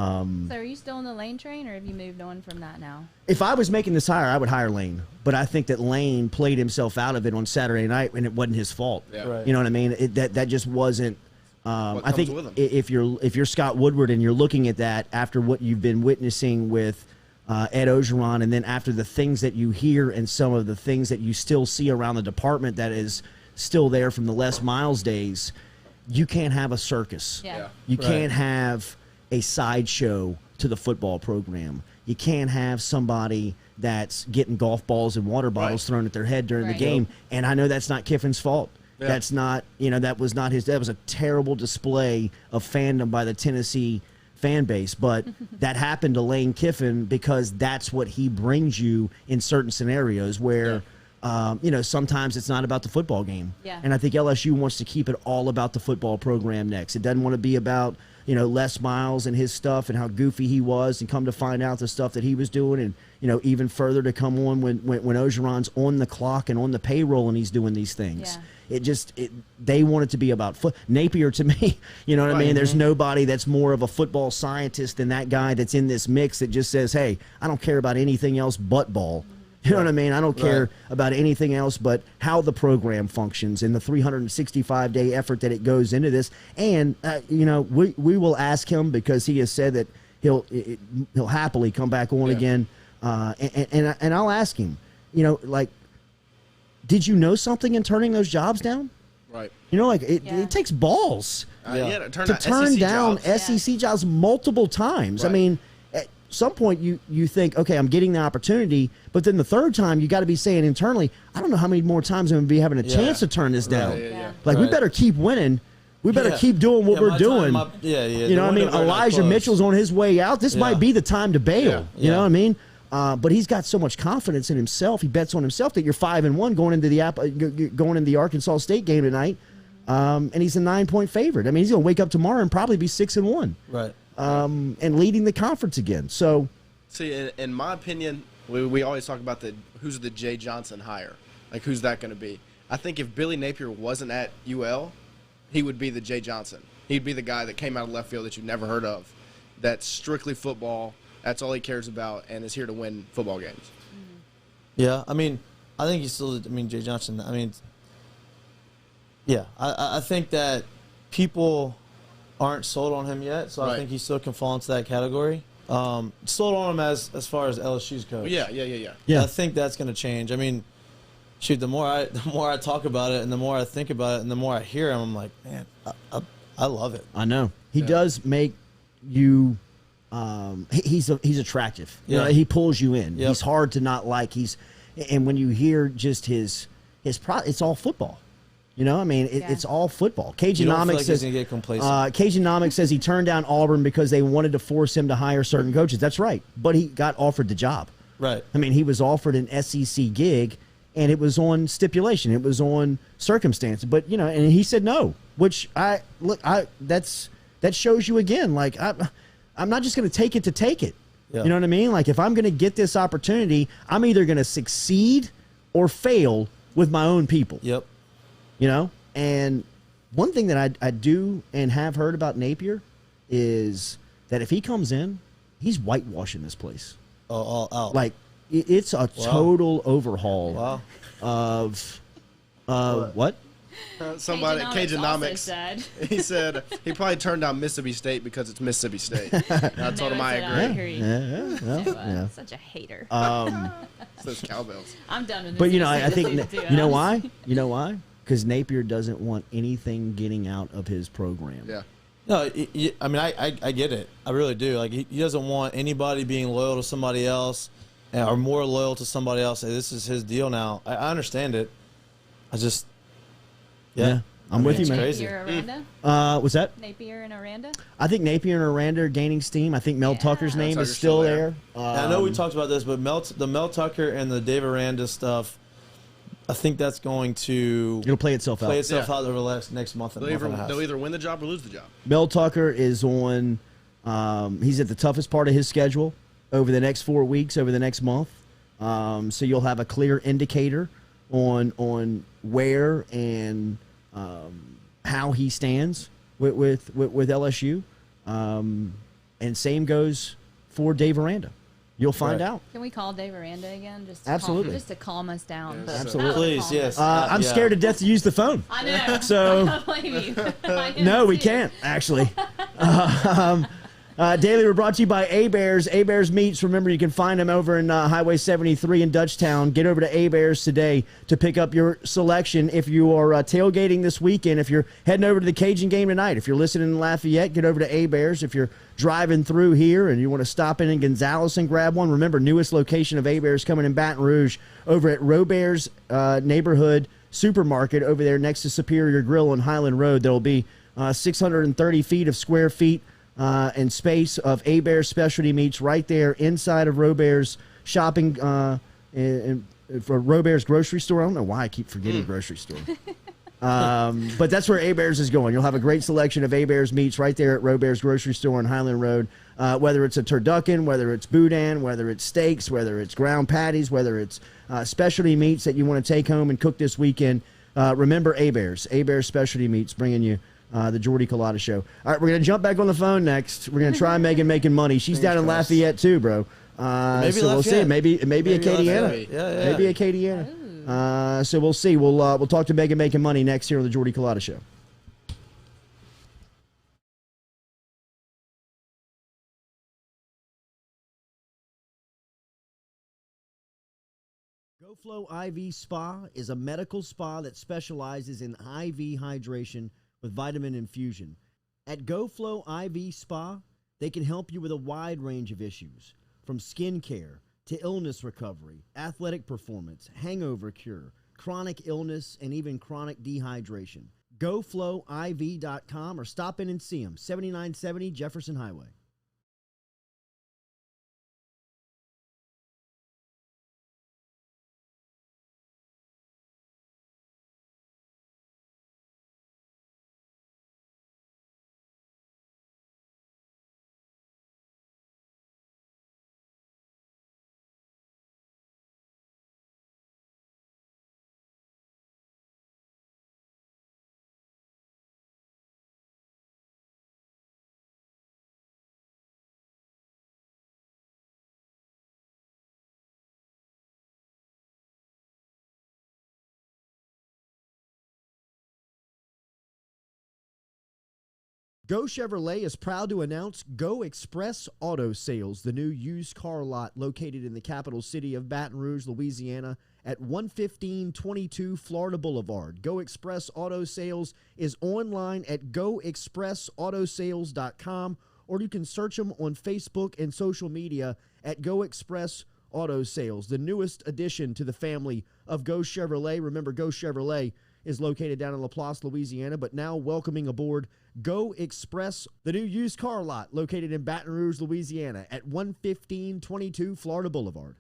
are you still in the Lane train, or have you moved on from that now? If I was making this hire, I would hire Lane. But I think that Lane played himself out of it on Saturday night, and it wasn't his fault. Yeah. Right. You know what I mean? That just wasn't. I think with him. if you're Scott Woodward and you're looking at that after what you've been witnessing with Ed Ogeron, and then after the things that you hear and some of the things that you still see around the department that is still there from the Les Miles days, you can't have a circus. Yeah. You can't have a sideshow to the football program. You can't have somebody that's getting golf balls and water bottles thrown at their head during the game. And I know that's not Kiffin's fault. Yeah. That's not, that was not his. That was a terrible display of fandom by the Tennessee fan base. But that happened to Lane Kiffin because that's what he brings you in certain scenarios where, sometimes it's not about the football game. Yeah. And I think LSU wants to keep it all about the football program next. It doesn't want to be about, Les Miles and his stuff and how goofy he was, and come to find out the stuff that he was doing, and, even further to come on when Ogeron's on the clock and on the payroll and he's doing these things. Yeah. They want it to be about Napier, to me, you know what I mean? There's nobody that's more of a football scientist than that guy that's in this mix that just says, hey, I don't care about anything else but ball. You know what I mean? I don't care about anything else but how the program functions and the 365-day effort that it goes into this. And, we will ask him, because he has said that he'll happily come back on again. And I'll ask him, did you know something in turning those jobs down? Right. It takes balls to to turn down SEC SEC jobs multiple times. I mean, some point you think, okay, I'm getting the opportunity, but then the third time you got to be saying internally, I don't know how many more times I'm going to be having a chance to turn this down. Like we better keep winning. We better keep doing what we're doing. You know what I mean? Elijah Mitchell's on his way out. This might be the time to bail. You know what I mean? But he's got so much confidence in himself. He bets on himself that you're 5-1 going into the Arkansas State game tonight, and he's a 9-point favorite. I mean, he's going to wake up tomorrow and probably be 6-1, right? And leading the conference again. So, see, in my opinion, we always talk about who's the Jay Johnson hire, like who's that going to be? I think if Billy Napier wasn't at UL, he would be the Jay Johnson. He'd be the guy that came out of left field that you've never heard of. That's strictly football. That's all he cares about, and is here to win football games. Yeah, I mean, I think he's still. I mean, Jay Johnson. I mean, yeah, I think that people aren't sold on him yet, so I think he still can fall into that category. Sold on him as far as LSU's coach. Yeah. I think that's going to change. I mean, shoot, the more I talk about it, and the more I think about it, and the more I hear him, I'm like, man, I love it. I know he does make you. He's attractive. You know, he pulls you in. He's hard to not like. And when you hear just his it's all football. You know, I mean, it's all football. Cajunomics says he's gonna get complacent. Cajunomics says he turned down Auburn because they wanted to force him to hire certain coaches. That's right, but he got offered the job. Right. I mean, he was offered an SEC gig, and it was on stipulation. It was on circumstance. But you know, and he said no, which that shows you again. Like I'm not just going to take it to take it. You know what I mean? Like if I'm going to get this opportunity, I'm either going to succeed or fail with my own people. Yep. You know? And one thing that I do and have heard about Napier is that if he comes in, he's whitewashing this place. All out. Like it's a total overhaul of what? Somebody, Cajunomics said. He said he probably turned down Mississippi State because it's Mississippi State. And I told him I agree. Yeah. Such a hater. Those cowbells. I'm done with this. But you know, I think you know why? You know why? Because Napier doesn't want anything getting out of his program. Yeah. No, I mean, I get it. I really do. Like, he doesn't want anybody being loyal to somebody else or more loyal to somebody else. This is his deal now. I understand it. I just, I'm with you, man. Crazy. Napier, Aranda? What's that? Napier and Aranda? I think Napier and Aranda are gaining steam. I think Mel Tucker's name is still there. I know we talked about this, but the Mel Tucker and the Dave Aranda stuff, I think that's going to play itself out over the next month and a half. They'll either win the job or lose the job. Mel Tucker is on. He's at the toughest part of his schedule over the next 4 weeks, over the next month. So you'll have a clear indicator on where and how he stands with LSU. And same goes for Dave Aranda. You'll find out. Can we call Dave Aranda again? Absolutely. Just to calm us down. Yes. Absolutely. Please, yes. I'm scared to death to use the phone. I know. So I don't blame you. no, we can't actually. Daily, we're brought to you by A-Bears. A-Bears Meats. Remember, you can find them over in Highway 73 in Dutchtown. Get over to A-Bears today to pick up your selection. If you are tailgating this weekend, if you're heading over to the Cajun game tonight, if you're listening in Lafayette, get over to A-Bears. If you're driving through here and you want to stop in Gonzales and grab one, remember, newest location of A-Bears coming in Baton Rouge over at Robert's Neighborhood Supermarket over there next to Superior Grill on Highland Road. There will be 630 feet of square feet and space of A-Bears specialty meats right there inside of Robert's shopping for Robert's grocery store. I don't know why I keep forgetting grocery store. But that's where A-Bears is going. You'll have a great selection of A-Bears meats right there at Robert's grocery store on Highland Road. Whether it's a turducken, whether it's boudin, whether it's steaks, whether it's ground patties, whether it's specialty meats that you want to take home and cook this weekend, remember A-Bears. A-Bears specialty meats bringing you the Jordy Culotta Show. All right, we're going to jump back on the phone next. We're going to try Megan making money. She's down in Lafayette too, bro. So we'll see. Maybe Acadiana. Yeah. Maybe Acadiana. So we'll see. We'll talk to Megan making money next here on the Jordy Culotta Show. GoFlow IV Spa is a medical spa that specializes in IV hydration with vitamin infusion. At GoFlow IV Spa, they can help you with a wide range of issues. From skin care to illness recovery, athletic performance, hangover cure, chronic illness, and even chronic dehydration. GoFlowIV.com or stop in and see them. 7970 Jefferson Highway. Go Chevrolet is proud to announce Go Express Auto Sales, the new used car lot located in the capital city of Baton Rouge, Louisiana, at 11522 Florida Boulevard. Go Express Auto Sales is online at goexpressautosales.com, or you can search them on Facebook and social media at Go Express Auto Sales, the newest addition to the family of Go Chevrolet. Remember, Go Chevrolet is located down in Laplace, Louisiana, but now welcoming aboard Go Express, the new used car lot located in Baton Rouge, Louisiana at 11522 Florida Boulevard.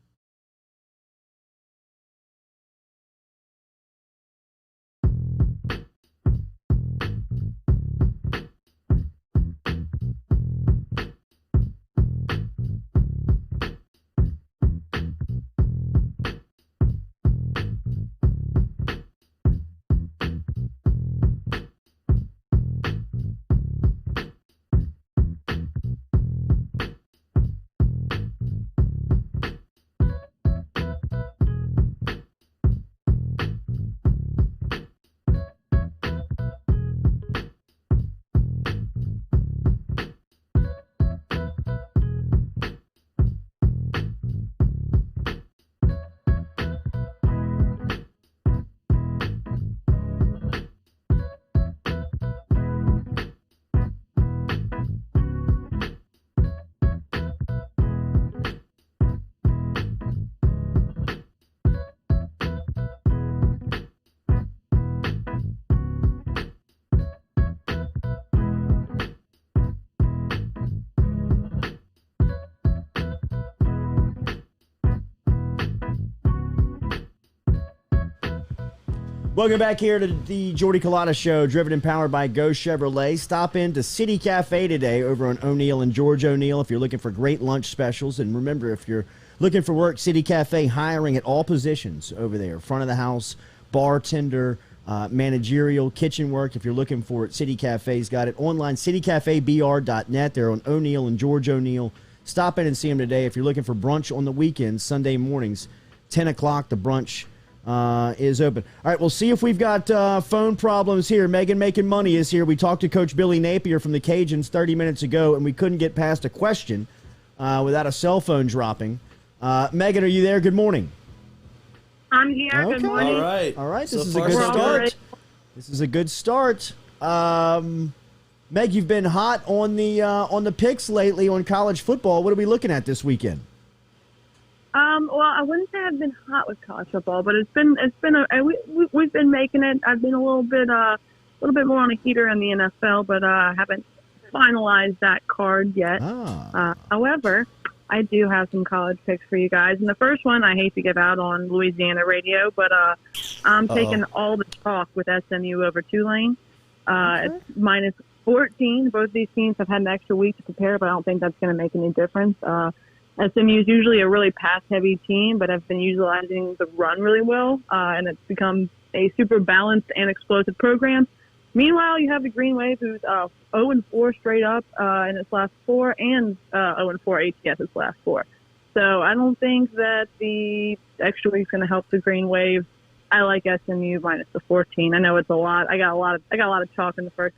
Welcome back here to the Jordy Culotta Show, driven and powered by Go Chevrolet. Stop in to City Cafe today over on O'Neill and George O'Neill if you're looking for great lunch specials. And remember, if you're looking for work, City Cafe hiring at all positions over there. Front of the house, bartender, managerial, kitchen work. If you're looking for it, City Cafe's got it. Online, citycafebr.net. They're on O'Neill and George O'Neill. Stop in and see them today. If you're looking for brunch on the weekends, Sunday mornings, 10 o'clock, the brunch is open. All right, we'll see if we've got phone problems here. Megan Making Money is here. We talked to Coach Billy Napier from the Cajuns 30 minutes ago, and we couldn't get past a question without a cell phone dropping. Megan, are you there? Good morning. I'm here. Okay. Good morning. All right. So This is a far, good so start. good. This is a good start. Meg, you've been hot on the picks lately on college football. What are we looking at this weekend? Well, I wouldn't say I've been hot with college football, but we've been making it. I've been a little bit more on a heater in the NFL, but I haven't finalized that card yet. However, I do have some college picks for you guys. And the first one I hate to give out on Louisiana radio, but I'm taking all the chalk with SMU over Tulane. It's minus 14. Both these teams have had an extra week to prepare, but I don't think that's going to make any difference. SMU is usually a really pass-heavy team, but have been utilizing the run really well, and it's become a super balanced and explosive program. Meanwhile, you have the Green Wave, who's 0-4 straight up in its last four, and 0-4 ATS its last four. So I don't think that the extra week's going to help the Green Wave. I like SMU minus the 14. I know it's a lot. I got a lot of chalk in the first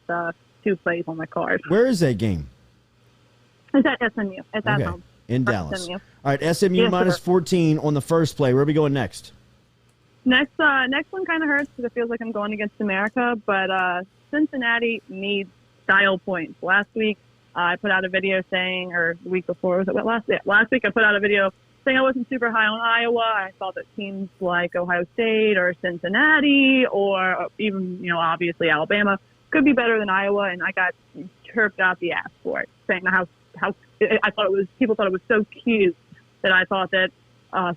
two plays on my card. Where is that game? It's at SMU. It's at home. In Dallas. SMU. All right, SMU Yes, minus sir. 14 on the first play. Where are we going next? Next one kind of hurts because it feels like I'm going against America, but Cincinnati needs style points. Last week, I put out a video saying, or the week before, was it last week? I put out a video saying I wasn't super high on Iowa. I thought that teams like Ohio State or Cincinnati or even, obviously Alabama could be better than Iowa, and I got chirped out the ass for it, saying how I thought people thought it was so cute that I thought that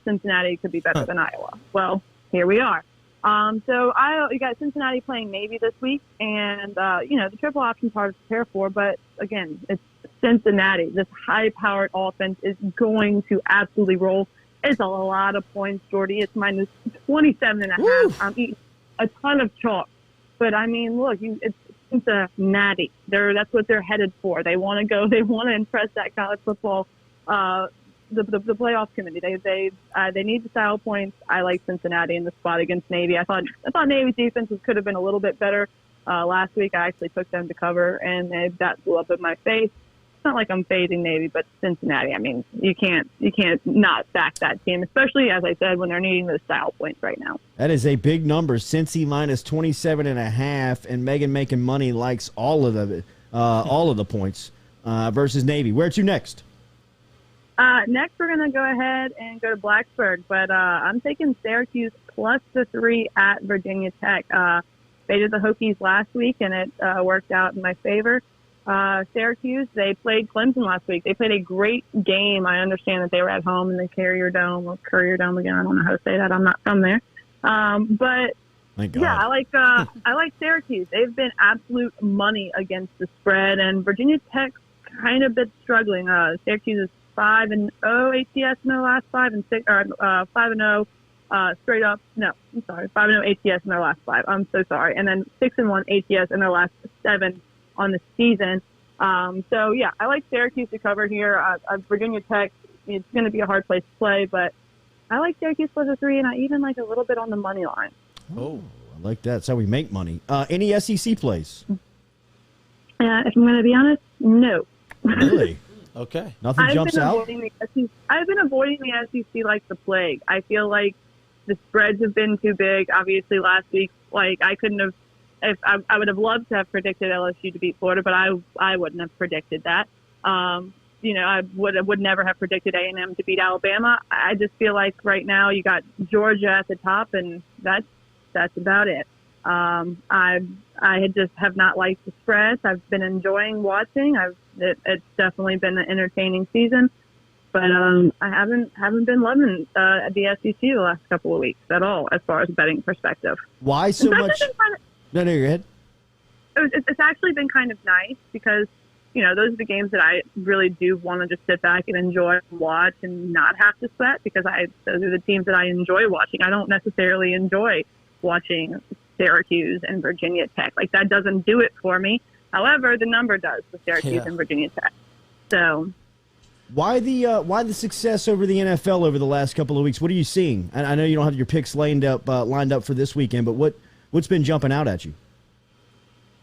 Cincinnati could be better than Iowa. Well, here we are. So you got Cincinnati playing Navy this week, and the triple option's hard to prepare for, but again, it's Cincinnati. This high-powered offense is going to absolutely roll. It's a lot of points, Jordy. It's minus 27.5. I'm eating a ton of chalk, but I mean, look, it's Cincinnati. That's what they're headed for. They want to go. They want to impress that college football. The playoff committee. They need the style points. I like Cincinnati in the spot against Navy. I thought Navy's defense could have been a little bit better last week. I actually took them to cover, and that blew up in my face. It's not like I'm fading Navy, but Cincinnati. I mean, you can't not back that team, especially as I said when they're needing those style points right now. That is a big number. Cincy minus 27.5, and Megan making money likes all of the points versus Navy. Where to next? Next, we're going to go ahead and go to Blacksburg, but I'm taking Syracuse plus the 3 at Virginia Tech. They did the Hokies last week, and it worked out in my favor. Syracuse, they played Clemson last week. They played a great game. I understand that they were at home in the Courier Dome again. I don't know how to say that. I'm not from there. But thank God. Yeah, I like Syracuse. They've been absolute money against the spread, and Virginia Tech's kind of been struggling. Syracuse is 5-0 ATS in their last 5 and 6, or 5-0 straight up. No, I'm sorry, 5-0 ATS in their last 5. I'm so sorry, and then 6-1 ATS in their last 7 on the season. So yeah, I like Syracuse to cover here. Virginia Tech, it's going to be a hard place to play, but I like Syracuse plus a 3, and I even like a little bit on the money line. Oh, I like that. That's how we make money. Any SEC plays? If I'm going to be honest, no. Really? Okay. Nothing jumps out? I've been avoiding the SEC like the plague. I feel like the spreads have been too big. Obviously, last week, I couldn't have. I would have loved to have predicted LSU to beat Florida, but I wouldn't have predicted that. I would never have predicted A&M to beat Alabama. I just feel like right now you got Georgia at the top, and that's about it. I just have not liked the spreads. I've been enjoying watching. It's definitely been an entertaining season, but I haven't been loving the SEC the last couple of weeks at all as far as betting perspective. Why so much? No, go ahead. It's actually been kind of nice because those are the games that I really do want to just sit back and enjoy and watch and not have to sweat because those are the teams that I enjoy watching. I don't necessarily enjoy watching Syracuse and Virginia Tech. Like, that doesn't do it for me. However, the number does with Syracuse and Virginia Tech. So why the success over the NFL over the last couple of weeks? What are you seeing? I know you don't have your picks lined up for this weekend, but what's been jumping out at you?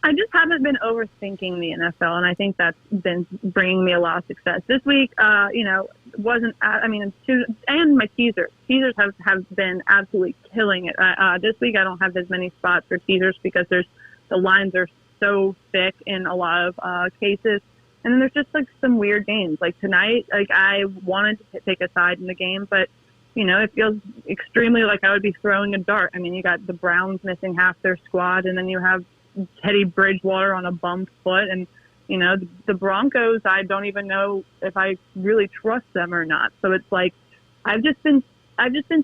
I just haven't been overthinking the NFL, and I think that's been bringing me a lot of success. This week, wasn't. And my teasers. Teasers have been absolutely killing it. This week, I don't have as many spots for teasers because the lines are so thick in a lot of cases, and then there's just some weird games. Like tonight, I wanted to take a side in the game, but it feels extremely like I would be throwing a dart. I mean, you got the Browns missing half their squad, and then you have Teddy Bridgewater on a bum foot, and the Broncos, I don't even know if I really trust them or not. So it's like I've just been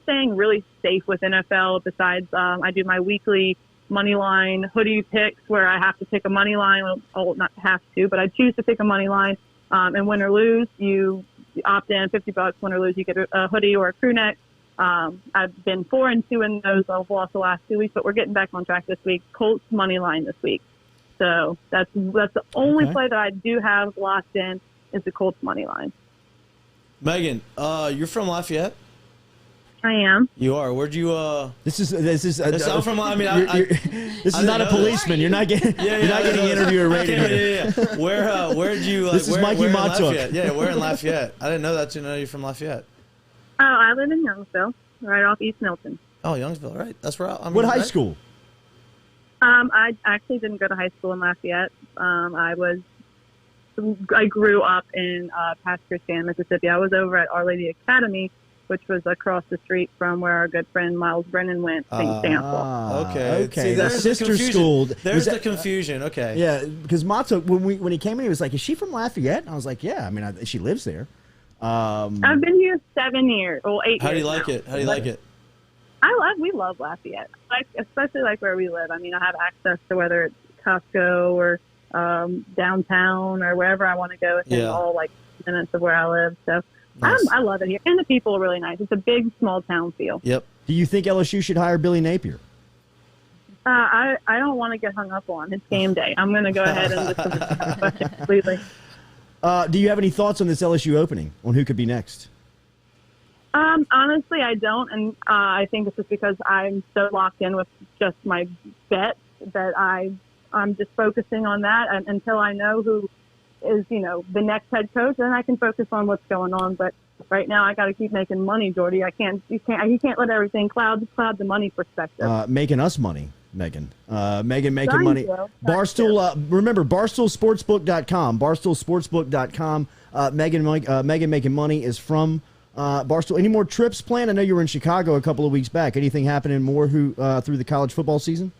staying really safe with NFL. Besides, I do my weekly money line hoodie picks where I have to pick a money line. Well, not have to, but I choose to pick a money line. And win or lose, you opt in $50. Win or lose, you get a hoodie or a crew neck. I've been 4-2 in those. I've lost the last 2 weeks, but we're getting back on track this week. Colts money line this week. So that's the only play that I do have locked in is the Colts money line. Megan, you're from Lafayette? I am. You are. Where'd you? This is. I'm from. I mean, this is not a policeman. You're not getting. You're not getting interviewed or rated. Yeah. Where'd you? This is Mikie Mahtook. Yeah, we're in Lafayette. I didn't know that. You know you're from Lafayette. Oh, I live in Youngsville, right off East Milton. Oh, Youngsville, right? That's where I'm. What high school? I actually didn't go to high school in Lafayette. I was I grew up in Pass Christian, Mississippi. I was over at Our Lady Academy, which was across the street from where our good friend Miles Brennan went, St. Stanford. Okay. Okay. See, The there's sister confusion. school. There's the confusion. Okay. Yeah, because Mahtook, when he came in, he was like, "Is she from Lafayette?" And I was like, "Yeah, I mean, she lives there." I've been here 7 years, well, 8 years. How do you like now. it? How do you like it? We love Lafayette, especially where we live. I mean, I have access to whether it's Costco or downtown or wherever I want to go within all minutes of where I live. So Nice. I love it here, and the people are really nice. It's a big small town feel. Yep. Do you think LSU should hire Billy Napier? I don't want to get hung up on. It's game day. I'm going to go ahead and listen to the question completely. Do you have any thoughts on this LSU opening, on who could be next? Honestly, I don't, and I think it's just because I'm so locked in with just my bet that I'm just focusing on that, and until I know who is, the next head coach, then I can focus on what's going on. But right now, I got to keep making money, Jordy. You can't let everything cloud the money perspective. Making us money, Megan. Megan making Thank money. you. Barstool. Remember, barstoolsportsbook.com. Barstoolsportsbook.com. Megan making money is from Barstool. Any more trips planned? I know you were in Chicago a couple of weeks back. Anything happening more through the college football season?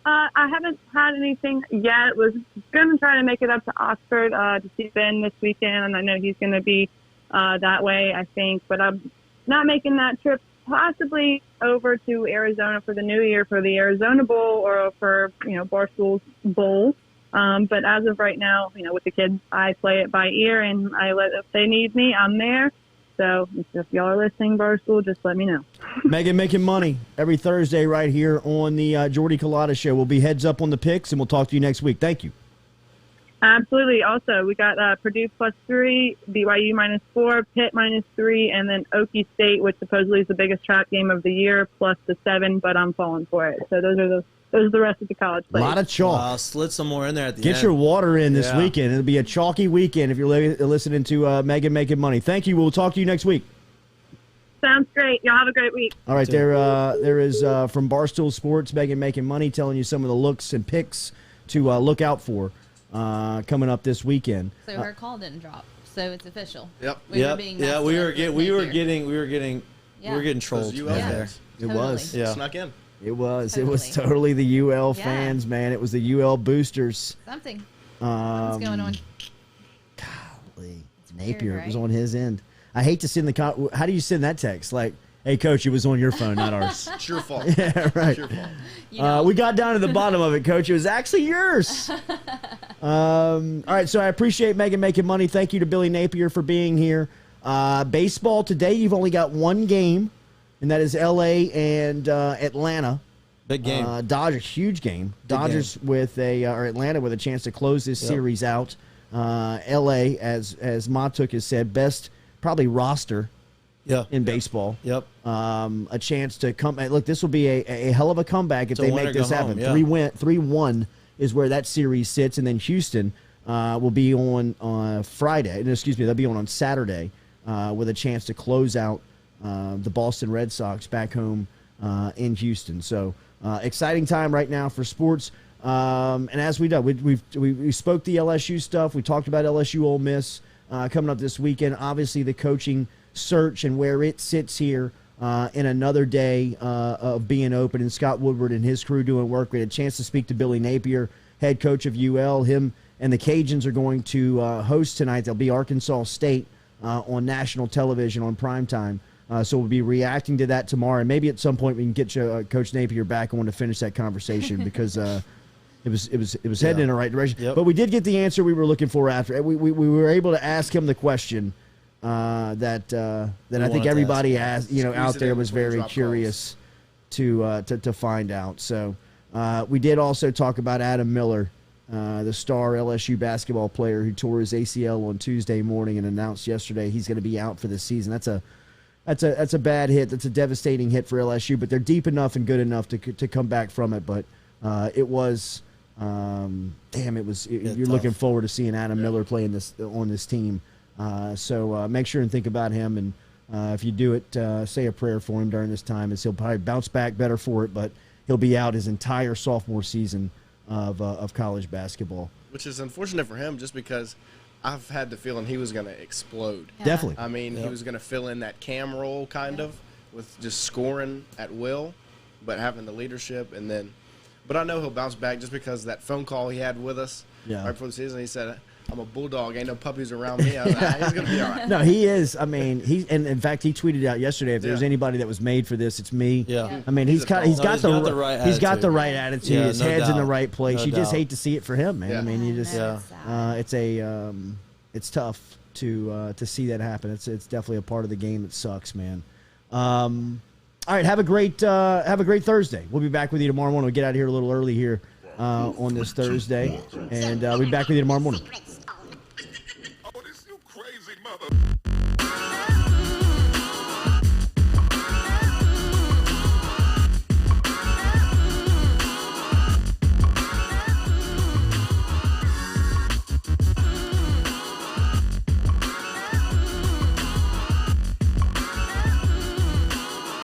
I haven't had anything yet. Was going to try to make it up to Oxford to see Ben this weekend, and I know he's going to be that way, I think. But I'm not making that trip. Possibly over to Arizona for the new year for the Arizona Bowl or for Barstool's Bowl. But as of right now, with the kids, I play it by ear, and if they need me, I'm there. So if y'all are listening, Barstool, just let me know. Megan making money every Thursday right here on the Jordy Culotta Show. We'll be heads up on the picks, and we'll talk to you next week. Thank you. Absolutely. Also, we got Purdue +3, BYU -4, Pitt -3, and then Okie State, which supposedly is the biggest trap game of the year, plus the 7. But I'm falling for it. So those are the rest of the college A plays. lot of chalk. I'll slid some more in there at the Get end. your water in this Yeah. weekend. It'll be a chalky weekend if you're listening to Megan making money. Thank you. We'll talk to you next week. Sounds great. Y'all have a great week. All right, there is from Barstool Sports, Megan making money, telling you some of the looks and picks to look out for coming up this weekend. So her call didn't drop, so it's official. Yep. We were being messed we with were with getting Napier. trolled UL right Yeah. there. It was. Totally. Yeah. Snuck in. It was. Totally. It was totally the UL Yeah. fans, man. It was the UL boosters. Something. What's going on? Golly. It's Napier, weird, it was right? on his end. I hate to send how do you send that text? Like, hey, coach, it was on your phone, not ours. It's your fault. Yeah, right. It's your fault. You know, We got down to the bottom of it, Coach. It was actually yours. All right, so I appreciate Megan making money. Thank you to Billy Napier for being here. Baseball today, you've only got one game, and that is L.A. and Atlanta. Big game. Dodgers, huge game. Big Dodgers with or Atlanta with a chance to close this series out. L.A., as Mahtook has said, best probably roster in baseball. Yep. A chance to come. Look, this will be a hell of a comeback if To they win make or go this happen. home, yeah. 3-1 is where that series sits, and then Houston will be on Friday. No, excuse me, they'll be on Saturday with a chance to close out the Boston Red Sox back home in Houston. So exciting time right now for sports. And as we do, we spoke the LSU stuff. We talked about LSU Ole Miss coming up this weekend. Obviously, the coaching search and where it sits here in another day of being open, and Scott Woodward and his crew doing work. We had a chance to speak to Billy Napier, head coach of UL. Him and the Cajuns are going to host tonight. They'll be Arkansas State on national television on primetime. So we'll be reacting to that tomorrow. And maybe at some point we can get Coach Napier back on to finish that conversation because it was heading in the right direction. Yep. But we did get the answer we were looking for after. We were able to ask him the question that I think wanted to everybody ask. out it there in was before you very drop curious to find out. So we did also talk about Adam Miller, the star LSU basketball player who tore his ACL on Tuesday morning and announced yesterday he's going to be out for the season. That's a bad hit. That's a devastating hit for LSU, but they're deep enough and good enough to come back from it. But it was you're tough. looking forward to seeing Adam Miller playing on this team. So make sure and think about him, and if you do it, say a prayer for him during this time, as he'll probably bounce back better for it. But he'll be out his entire sophomore season of college basketball. which is unfortunate for him, just because I've had the feeling he was going to explode. Yeah. Definitely. I mean, he was going to fill in that cam role kind of with just scoring at will, but having the leadership and then. But I know he'll bounce back just because of that phone call he had with us right before the season. He said, "I'm a bulldog. Ain't no puppies around me." I was like, he's going to be all right. No, he is. I mean, and in fact, he tweeted out yesterday, if there's anybody that was made for this, it's me. Yeah. I mean, he's got the right attitude. Yeah, His no head's in the doubt. right place. No You just doubt. hate to see it for him, man. Yeah. I mean, you just Yeah. it's tough to see that happen. It's definitely a part of the game that sucks, man. All right, have a great Thursday. We'll be back with you tomorrow morning. We'll get out of here a little early here on this Thursday, and we'll be back with you tomorrow morning.